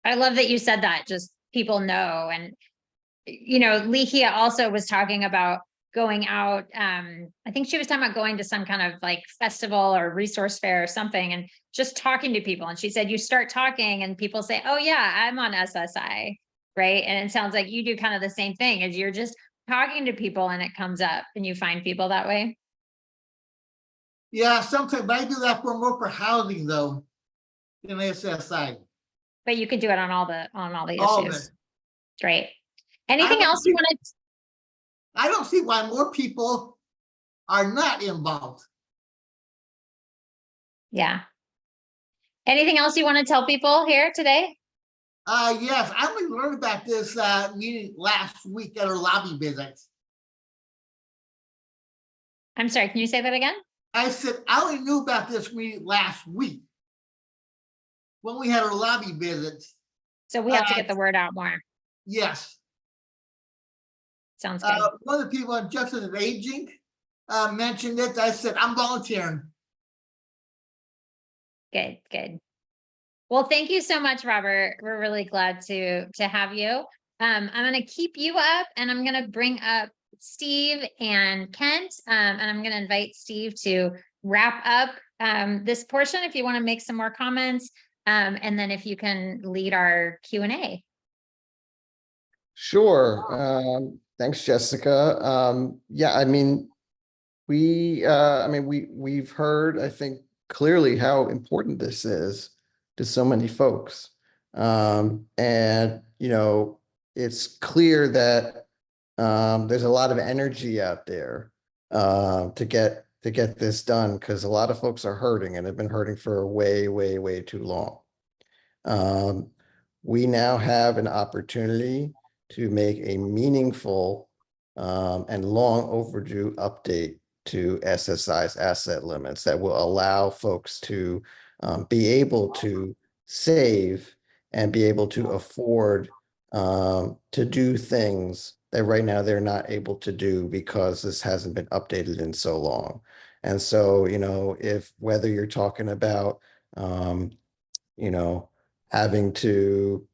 I love that you said that, just people know. And, you know, Likia also was talking about going out. I think she was talking about going to some kind of like festival or resource fair or something and just talking to people. And she said, you start talking and people say, oh yeah, I'm on SSI, right? And it sounds like you do kind of the same thing as you're just talking to people and it comes up and you find people that way. Yeah, sometimes, but I do that more for housing though, than SSI. But you could do it on all the All of issues. it. Great. Anything else you want to? I don't see why more people are not involved. Yeah. Anything else you want to tell people here today? Yes, I only learned about this meeting last week at our lobby visits. I'm sorry, can you say that again? I said, I only knew about this meeting last week when we had our lobby visits. So we have to get the word out more. Yes. Sounds good. One of the people on Justice and Aging mentioned it. I said, I'm volunteering. Good, good. Well, thank you so much, Robert. We're really glad to have you. I'm going to keep you up, and I'm going to bring up Steve and Kent, and I'm going to invite Steve to wrap up this portion if you want to make some more comments, and then if you can lead our Q&A. Sure. Thanks, Jessica. Yeah, I mean, we've heard, I think, clearly how important this is to so many folks. And, you know, it's clear that there's a lot of energy out there to get this done, because a lot of folks are hurting and have been hurting for way, way, way too long. We now have an opportunity to make a meaningful and long overdue update to SSI's asset limits that will allow folks to be able to save and be able to afford to do things that right now they're not able to do because this hasn't been updated in so long. And so, you know, if whether you're talking about, you know, having to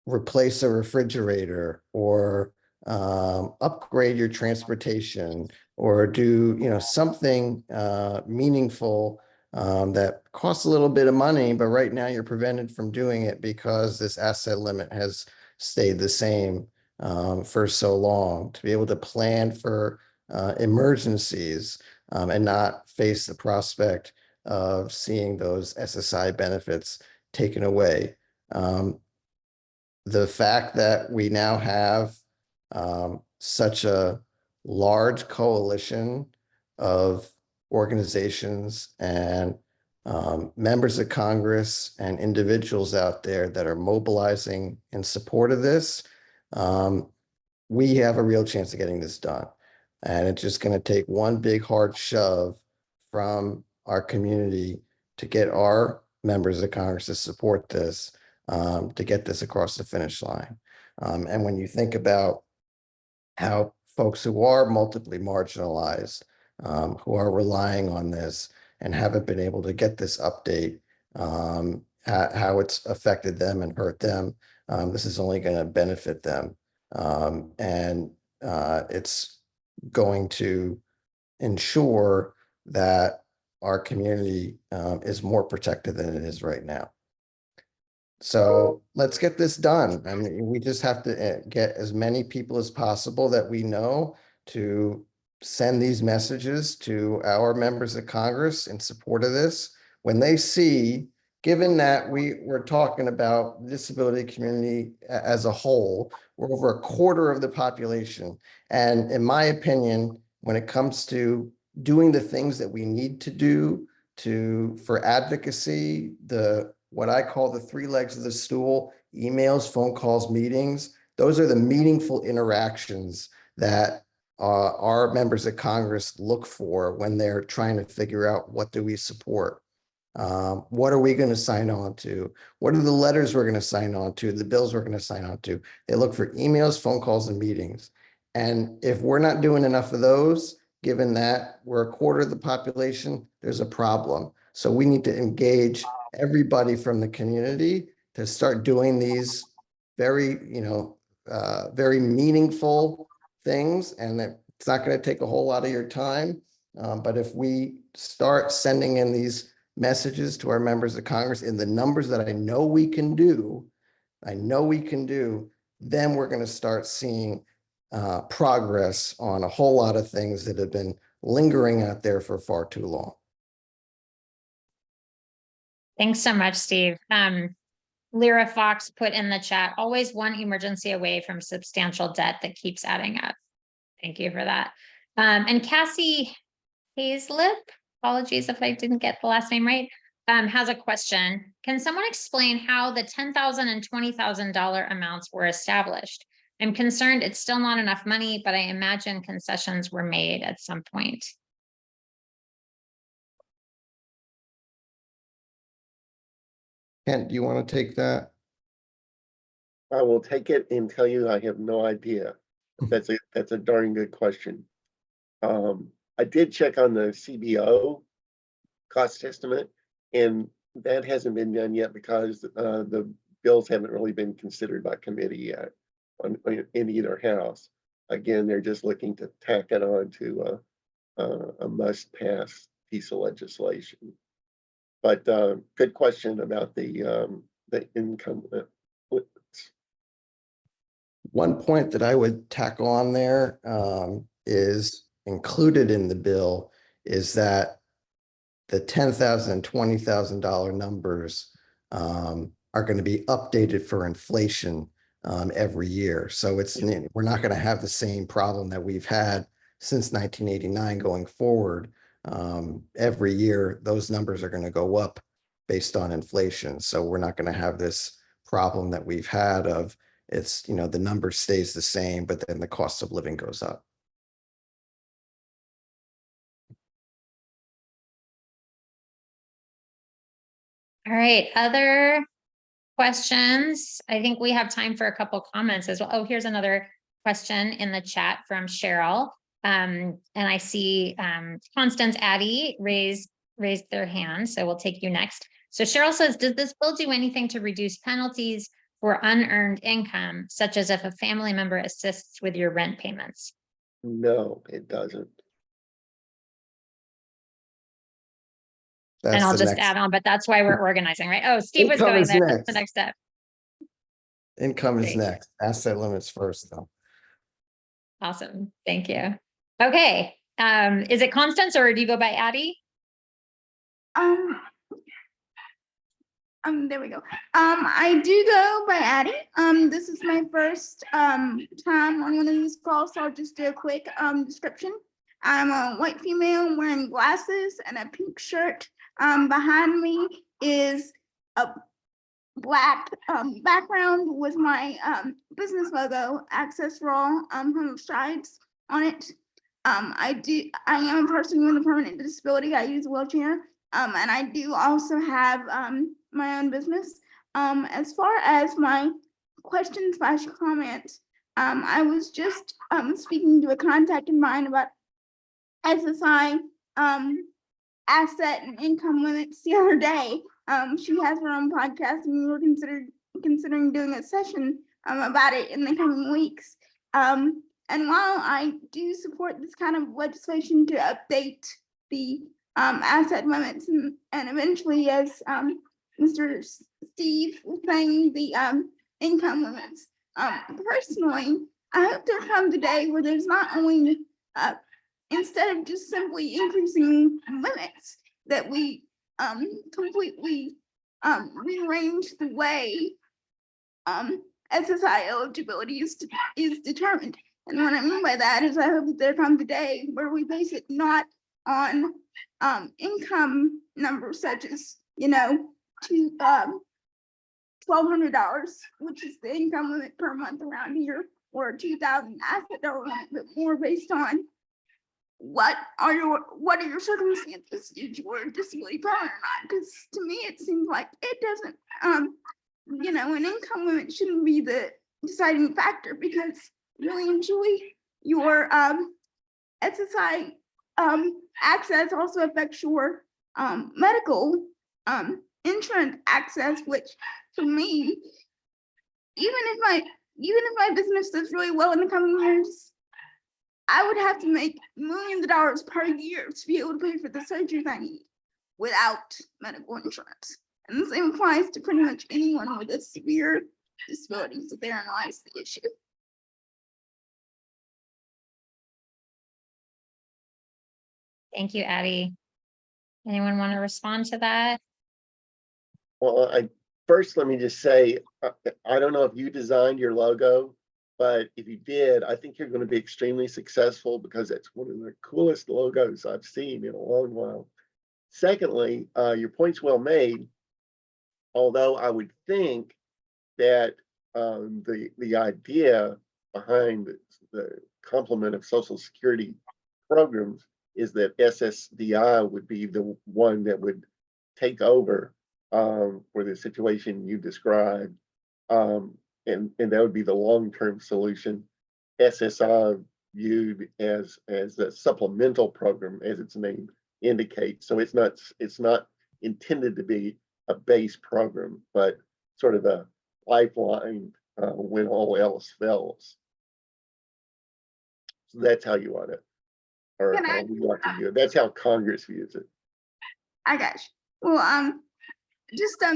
replace a refrigerator or upgrade your transportation or do, you know, something meaningful that costs a little bit of money, but right now you're prevented from doing it because this asset limit has stayed the same for so long, to be able to plan for emergencies and not face the prospect of seeing those SSI benefits taken away. The fact that we now have such a large coalition of organizations and members of Congress and individuals out there that are mobilizing in support of this, we have a real chance of getting this done. And it's just going to take one big hard shove from our community to get our members of Congress to support this, to get this across the finish line. And when you think about how folks who are multiply marginalized, who are relying on this and haven't been able to get this update, how it's affected them and hurt them, this is only going to benefit them. And it's going to ensure that our community is more protected than it is right now. So let's get this done. I mean, we just have to get as many people as possible that we know to send these messages to our members of Congress in support of this. When they see, given that we're talking about the disability community as a whole, we're over a quarter of the population. And in my opinion, when it comes to doing the things that we need to do for advocacy, what I call the three legs of the stool: emails, phone calls, meetings. Those are the meaningful interactions that our members of Congress look for when they're trying to figure out, what do we support? What are we going to sign on to? What are the letters we're going to sign on to? The bills we're going to sign on to? They look for emails, phone calls, and meetings. And if we're not doing enough of those, given that we're a quarter of the population, there's a problem. So we need to engage everybody from the community to start doing these very, very meaningful things. And it's not going to take a whole lot of your time. But if we start sending in these messages to our members of Congress in the numbers that I know we can do, then we're going to start seeing progress on a whole lot of things that have been lingering out there for far too long. Thanks so much, Steve. Lyra Fox put in the chat, always one emergency away from substantial debt that keeps adding up. Thank you for that. And Cassie Hazlip, apologies if I didn't get the last name right, has a question. Can someone explain how the $10,000 and $20,000 amounts were established? I'm concerned it's still not enough money, but I imagine concessions were made at some point. Kent, do you want to take that? I will take it and tell you I have no idea. That's a darn good question. I did check on the CBO cost estimate, and that hasn't been done yet because the bills haven't really been considered by committee yet in either house. Again, they're just looking to tack it on to a must-pass piece of legislation. But good question about the income. One point that I would tackle on there is included in the bill is that the $10,000, $20,000 numbers are going to be updated for inflation every year. So we're not going to have the same problem that we've had since 1989 going forward. Every year, those numbers are going to go up based on inflation. So we're not going to have this problem that we've had of the number stays the same, but then the cost of living goes up. All right, other questions? I think we have time for a couple comments as well. Oh, here's another question in the chat from Cheryl. And I see Constance Addy raised their hand, so we'll take you next. So Cheryl says, does this bill do anything to reduce penalties for unearned income, such as if a family member assists with your rent payments? No, it doesn't. And I'll just add on, but that's why we're organizing, right? Oh, Steve was going there. That's the next step. Income is next. Asset limits first, though. Awesome. Thank you. Okay. Is it Constance or do you go by Addie? There we go. I do go by Addie. This is my first time on one of these calls, so I'll just do a quick description. I'm a white female wearing glasses and a pink shirt. Behind me is a black background with my business logo, Access Raw, Home of Strides on it. I am a person with a permanent disability. I use a wheelchair. And I do also have my own business. As far as my question/comment, I was just speaking to a contact of mine about SSI asset and income limits the other day. She has her own podcast, and we were considering doing a session about it in the coming weeks. And while I do support this kind of legislation to update the asset limits and eventually, as Mr. Steve was saying, the income limits, personally, I hope there comes a day where there's not only instead of just simply increasing limits, that we completely rearrange the way SSI eligibility is determined. And what I mean by that is I hope that there comes a day where we base it not on income numbers such as, $1,200, which is the income limit per month around here, or 2,000 asset dollar limit, but more based on what are your circumstances? Did you wear disability permanent or not? Because to me it seems like it doesn't an income limit shouldn't be the deciding factor, because really and truly your SSI access also affects your medical insurance access, which for me, even if my business does really well in the coming years, I would have to make millions of dollars per year to be able to pay for the surgeries I need without medical insurance. And the same applies to pretty much anyone with a severe disability. So therein lies the issue. Thank you, Addie. Anyone want to respond to that? Well, first, let me just say, I don't know if you designed your logo, but if you did, I think you're going to be extremely successful, because it's one of the coolest logos I've seen in a long while. Secondly, your point's well made, although I would think that the idea behind the complement of Social Security programs is that SSDI would be the one that would take over for the situation you described. And that would be the long-term solution. SSI viewed as a supplemental program, as its name indicates. So it's not intended to be a base program, but sort of a lifeline when all else fails. So that's how you want it, or Can I- how we want to view it. That's how Congress views it. I got you. Well, just so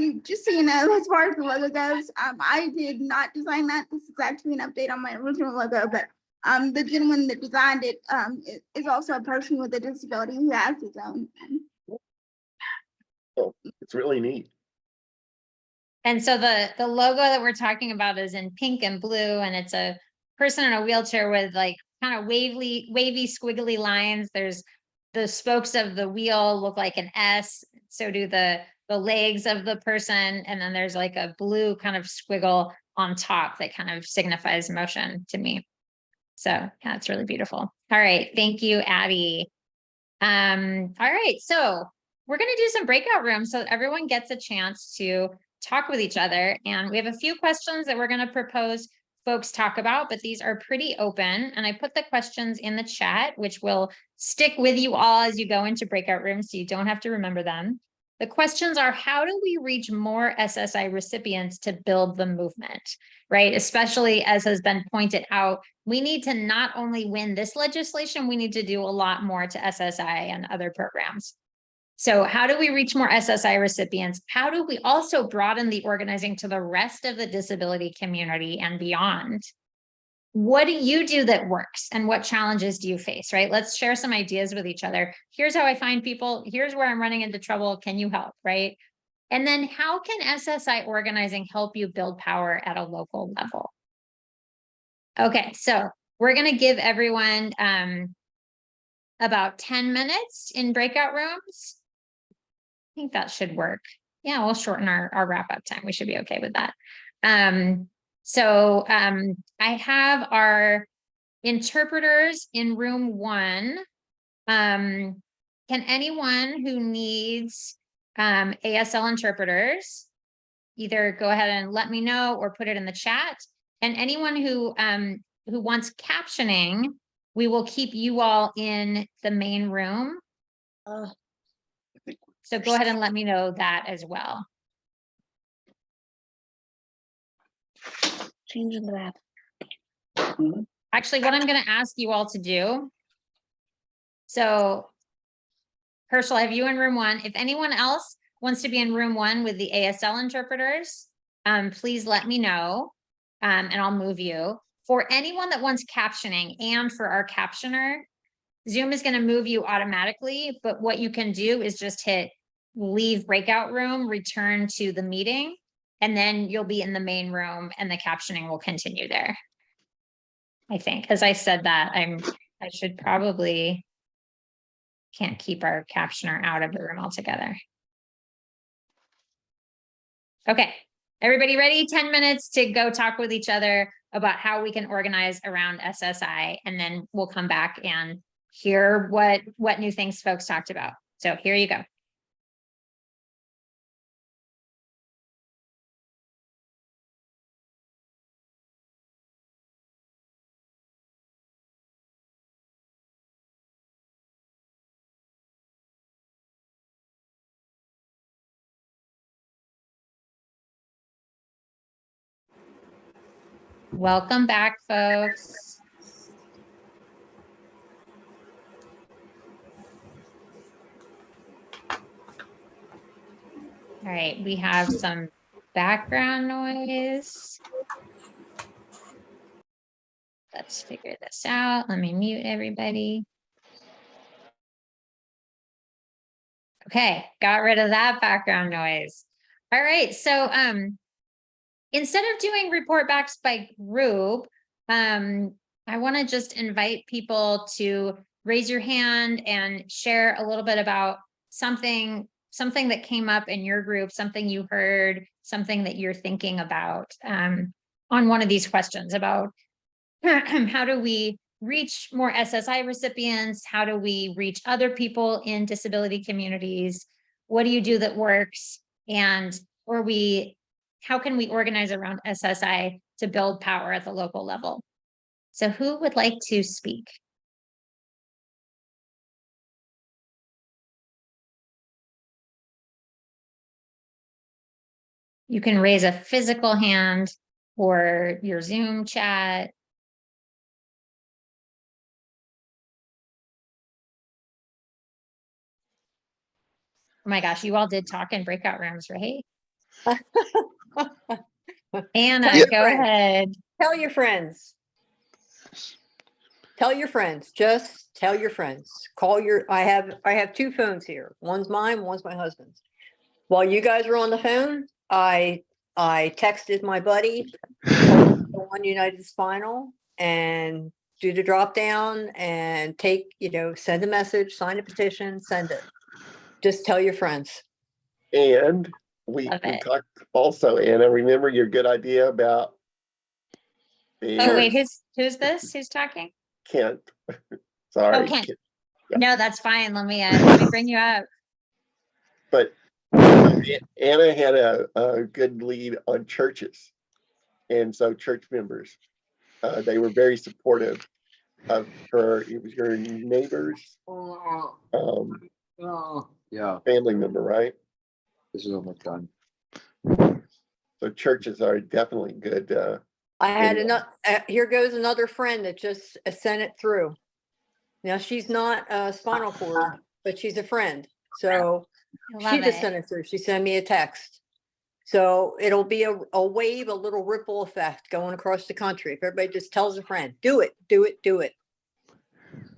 you know, as far as the logo goes, I did not design that. This is actually an update on my original logo, but the gentleman that designed it is also a person with a disability who has his own. Oh, it's really neat. And so the logo that we're talking about is in pink and blue, and it's a person in a wheelchair with like kind of wavy, squiggly lines. There's the spokes of the wheel look like an S. So do the legs of the person. And then there's like a blue kind of squiggle on top that kind of signifies motion to me. So yeah, it's really beautiful. All right. Thank you, Abby. All right. So we're going to do some breakout rooms so everyone gets a chance to talk with each other. And we have a few questions that we're going to propose folks talk about, but these are pretty open. And I put the questions in the chat, which will stick with you all as you go into breakout rooms, so you don't have to remember them. The questions are, how do we reach more SSI recipients to build the movement, right? Especially as has been pointed out, we need to not only win this legislation, we need to do a lot more to SSI and other programs. So how do we reach more SSI recipients? How do we also broaden the organizing to the rest of the disability community and beyond? What do you do that works, and what challenges do you face, right? Let's share some ideas with each other. Here's how I find people. Here's where I'm running into trouble. Can you help, right? And then how can SSI organizing help you build power at a local level? Okay, so we're going to give everyone about 10 minutes in breakout rooms. I think that should work. Yeah, we'll shorten our wrap-up time. We should be okay with that. I have our interpreters in room 1. Can anyone who needs ASL interpreters either go ahead and let me know or put it in the chat? And anyone who wants captioning, we will keep you all in the main room. So go ahead and let me know that as well. Changing the map. Actually, what I'm going to ask you all to do. So Herschel, I have you in room 1. If anyone else wants to be in room 1 with the ASL interpreters, please let me know, and I'll move you. For anyone that wants captioning and for our captioner, Zoom is going to move you automatically, but what you can do is just hit leave breakout room, return to the meeting, and then you'll be in the main room and the captioning will continue there. I think, as I said that, I should probably can't keep our captioner out of the room altogether. Okay, everybody ready? 10 minutes to go talk with each other about how we can organize around SSI, and then we'll come back and hear what new things folks talked about. So here you go. Welcome back, folks. All right, we have some background noise. Let's figure this out. Let me mute everybody. Okay, got rid of that background noise. All right, so instead of doing report backs by group, I want to just invite people to raise your hand and share a little bit about something that came up in your group, something you heard, something that you're thinking about on one of these questions about how do we reach more SSI recipients? How do we reach other people in disability communities? What do you do that works? And how can we organize around SSI to build power at the local level? So who would like to speak? You can raise a physical hand or your Zoom chat. Oh my gosh, you all did talk in breakout rooms, right? Anna, your go friends. ahead. Tell your friends. Tell your friends. Just tell your friends. I have two phones here. One's mine, one's my husband's. While you guys were on the phone, I texted my buddy, told him to go on United Spinal and do the drop down and send a message, sign a petition, send it. Just tell your friends. And we Love it. talked also, Anna, remember your good idea about Oh, wait, the who's this? Who's talking? Kent. Oh, Sorry, Kent. Kent. Yeah. No, that's fine. Let me bring you up. But Anna had a good lead on churches. And so church members, they were very supportive of her. It was your neighbor's Yeah, family member, right? this is almost done. So churches are definitely good. I had Yeah. another, here goes another friend that just sent it through. Now, she's not spinal cord, but she's a friend. So I she love just it. sent it through. She sent me a text. So it'll be a wave, a little ripple effect going across the country. If everybody just tells a friend, do it, do it, do it.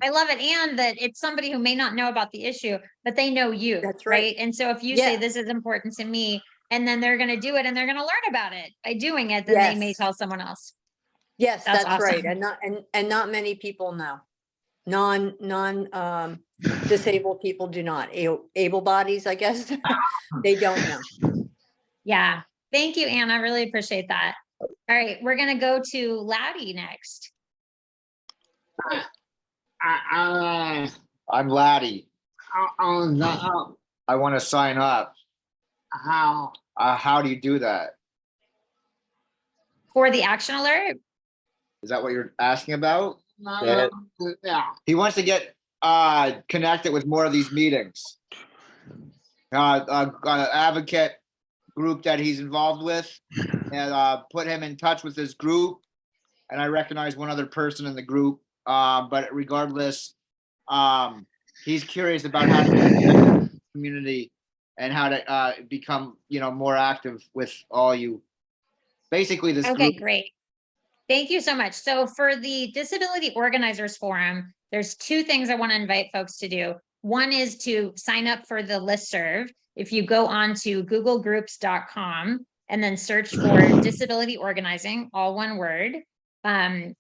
I love it. And that it's somebody who may not know about the issue, but they know you. That's right. And so if you say Yeah. this is important to me, and then they're going to do it and they're going to learn about it by doing it, then they may Yes. tell someone else. Yes, That's that's right. awesome. And not many people know. Non disabled people do not. Able bodies, I guess, they don't know. Yeah. Thank you, Anna. I really appreciate that. All right. We're going to go to Laddie next. I'm Laddie. I want to sign up. How do you do that? For the action alert. Is that what you're asking about? Yeah. He wants to get connected with more of these meetings. An advocate group that he's involved with, and put him in touch with this group. And I recognize one other person in the group, but regardless, he's curious about how to connect with the community and how to become, more active with all you. Basically, this Okay, group. great. Thank you so much. So for the Disability Organizers Forum, there's two things I want to invite folks to do. One is to sign up for the listserv. If you go on to googlegroups.com and then search for disability organizing, all one word,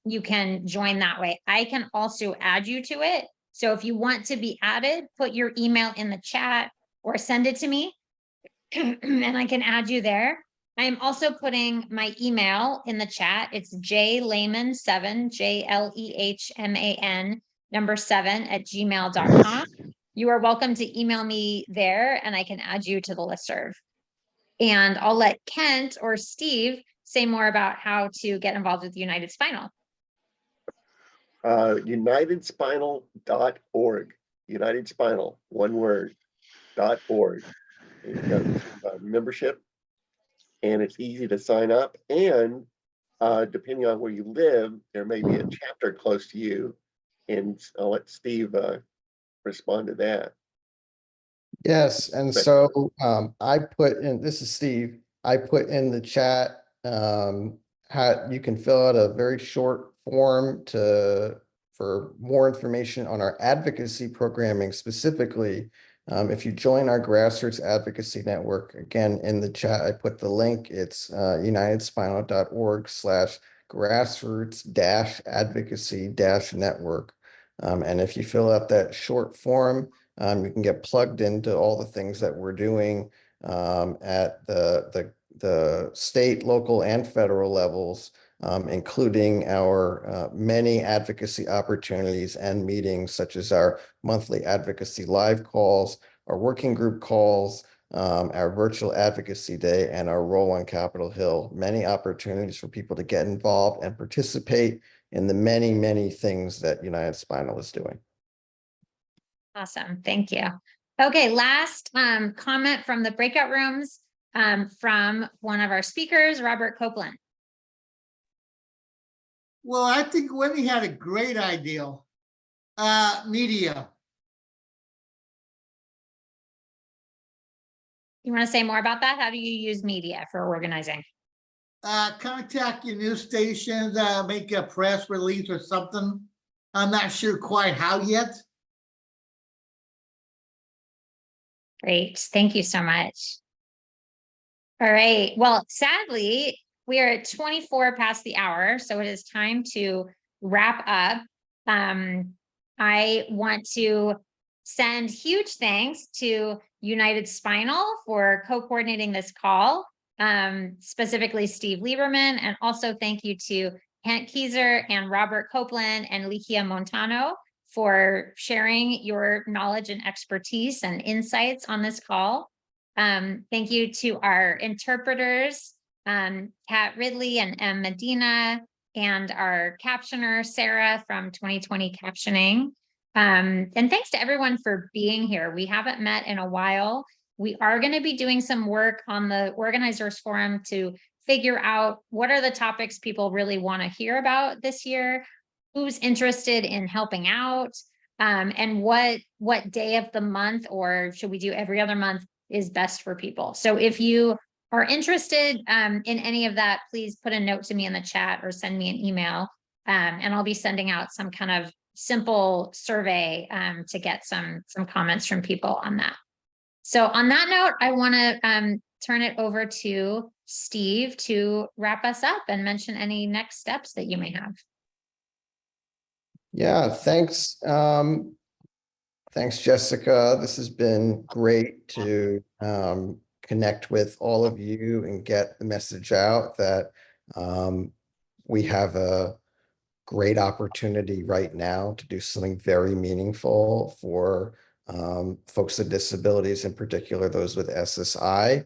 you can join that way. I can also add you to it. So if you want to be added, put your email in the chat or send it to me and I can add you there. I am also putting my email in the chat. It's jlehman7, JLEHMAN, number 7 @gmail.com. You are welcome to email me there and I can add you to the listserv. And I'll let Kent or Steve say more about how to get involved with United Spinal. UnitedSpinal.org. United Spinal, one word, .org. And you go to membership, and it's easy to sign up. And depending on where you live, there may be a chapter close to you. And I'll let Steve respond to that. Yes, and so I put in, this is Steve, I put in the chat how you can fill out a very short form for more information on our advocacy programming specifically. If you join our grassroots advocacy network, again, in the chat, I put the link. It's unitedspinal.org/grassroots-advocacy-network. And if you fill out that short form, you can get plugged into all the things that we're doing at the state, local, and federal levels, including our many advocacy opportunities and meetings, such as our monthly advocacy live calls, our working group calls, our virtual advocacy day, and our role on Capitol Hill. Many opportunities for people to get involved and participate in the many, many things that United Spinal is doing. Awesome. Thank you. Okay, last comment from the breakout rooms from one of our speakers, Robert Copeland. Well, I think Wendy had a great idea. Media. You want to say more about that? How do you use media for organizing? Contact your news stations, make a press release or something. I'm not sure quite how yet. Great. Thank you so much. All right. Well, sadly, we are at 24 past the hour, so it is time to wrap up. I want to send huge thanks to United Spinal for co-coordinating this call, specifically Steve Lieberman, and also thank you to Kent Kieser and Robert Copeland and Likia Montano for sharing your knowledge and expertise and insights on this call. Thank you to our interpreters, Kat Ridley and M. Medina, and our captioner, Sarah from 2020 Captioning. And thanks to everyone for being here. We haven't met in a while. We are going to be doing some work on the Organizers Forum to figure out what are the topics people really want to hear about this year, who's interested in helping out, and what day of the month, or should we do every other month, is best for people. So if you are interested in any of that, please put a note to me in the chat or send me an email, and I'll be sending out some kind of simple survey to get some comments from people on that. So on that note, I want to turn it over to Steve to wrap us up and mention any next steps that you may have. Yeah, thanks. Thanks, Jessica. This has been great to connect with all of you and get the message out that we have a great opportunity right now to do something very meaningful for folks with disabilities, in particular those with SSI.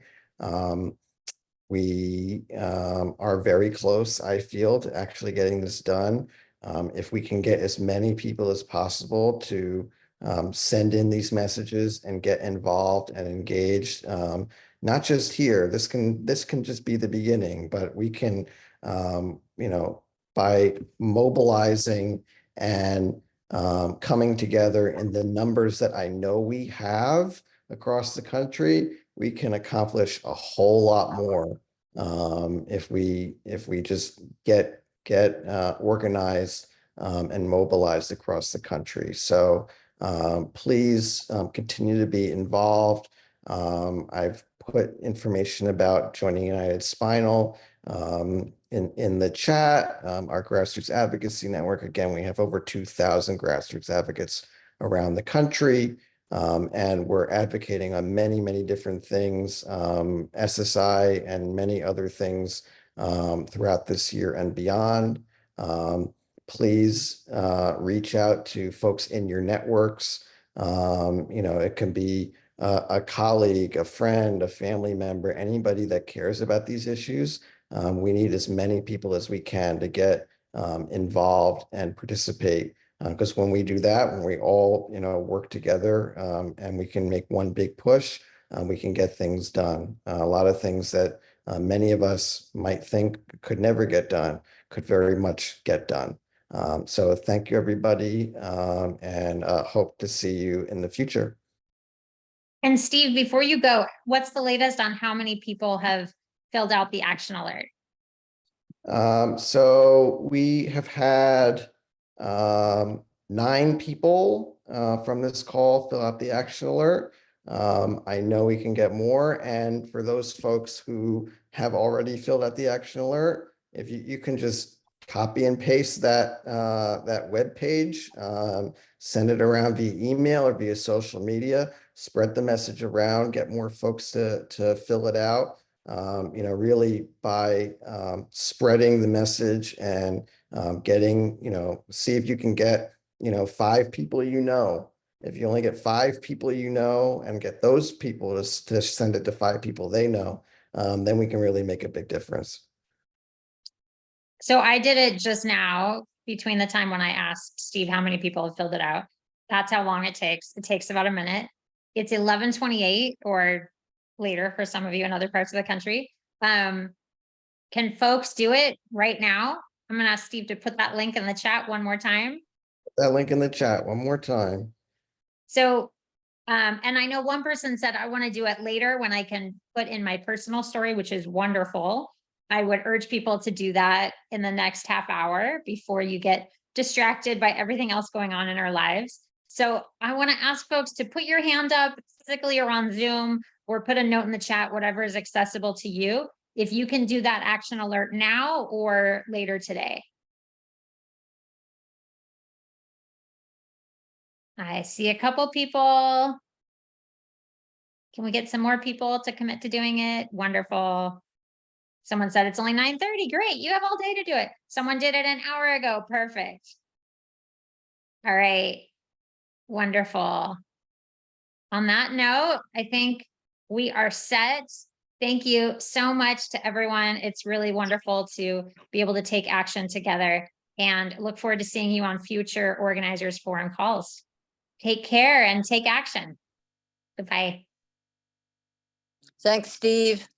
We are very close, I feel, to actually getting this done. If we can get as many people as possible to send in these messages and get involved and engaged, not just here, this can just be the beginning, but we can, by mobilizing and coming together in the numbers that I know we have across the country, we can accomplish a whole lot more if we just get organized and mobilized across the country. So please continue to be involved. I've put information about joining United Spinal in the chat. Our grassroots advocacy network, again, we have over 2,000 grassroots advocates around the country. And we're advocating on many, many different things, SSI and many other things throughout this year and beyond. Please reach out to folks in your networks. It can be a colleague, a friend, a family member, anybody that cares about these issues. We need as many people as we can to get involved and participate. Because when we do that, when we all, work together and we can make one big push, we can get things done. A lot of things that many of us might think could never get done, could very much get done. So thank you, everybody, and hope to see you in the future. And Steve, before you go, what's the latest on how many people have filled out the action alert? So we have had 9 people from this call fill out the action alert. I know we can get more. And for those folks who have already filled out the action alert, if you can just copy and paste that web page, send it around via email or via social media, spread the message around, get more folks to fill it out. Really by spreading the message and getting, see if you can get, 5 people, If you only get 5 people you know and get those people to send it to 5 people they know, then we can really make a big difference. So I did it just now between the time when I asked Steve how many people have filled it out. That's how long it takes. It takes about a minute. It's 11:28 or later for some of you in other parts of the country. Can folks do it right now? I'm gonna ask Steve to put that link in the chat one more time. That link in the chat one more time. So, and I know one person said, I want to do it later when I can put in my personal story, which is wonderful. I would urge people to do that in the next half hour before you get distracted by everything else going on in our lives. So I want to ask folks to put your hand up physically or on Zoom, or put a note in the chat, whatever is accessible to you. If you can do that action alert now or later today. I see a couple people. Can we get some more people to commit to doing it? Wonderful. Someone said it's only 9:30. Great. You have all day to do it. Someone did it an hour ago. Perfect. All right. Wonderful. On that note, I think we are set. Thank you so much to everyone. It's really wonderful to be able to take action together, and look forward to seeing you on future Organizers Forum calls. Take care and take action. Goodbye. Thanks, Steve.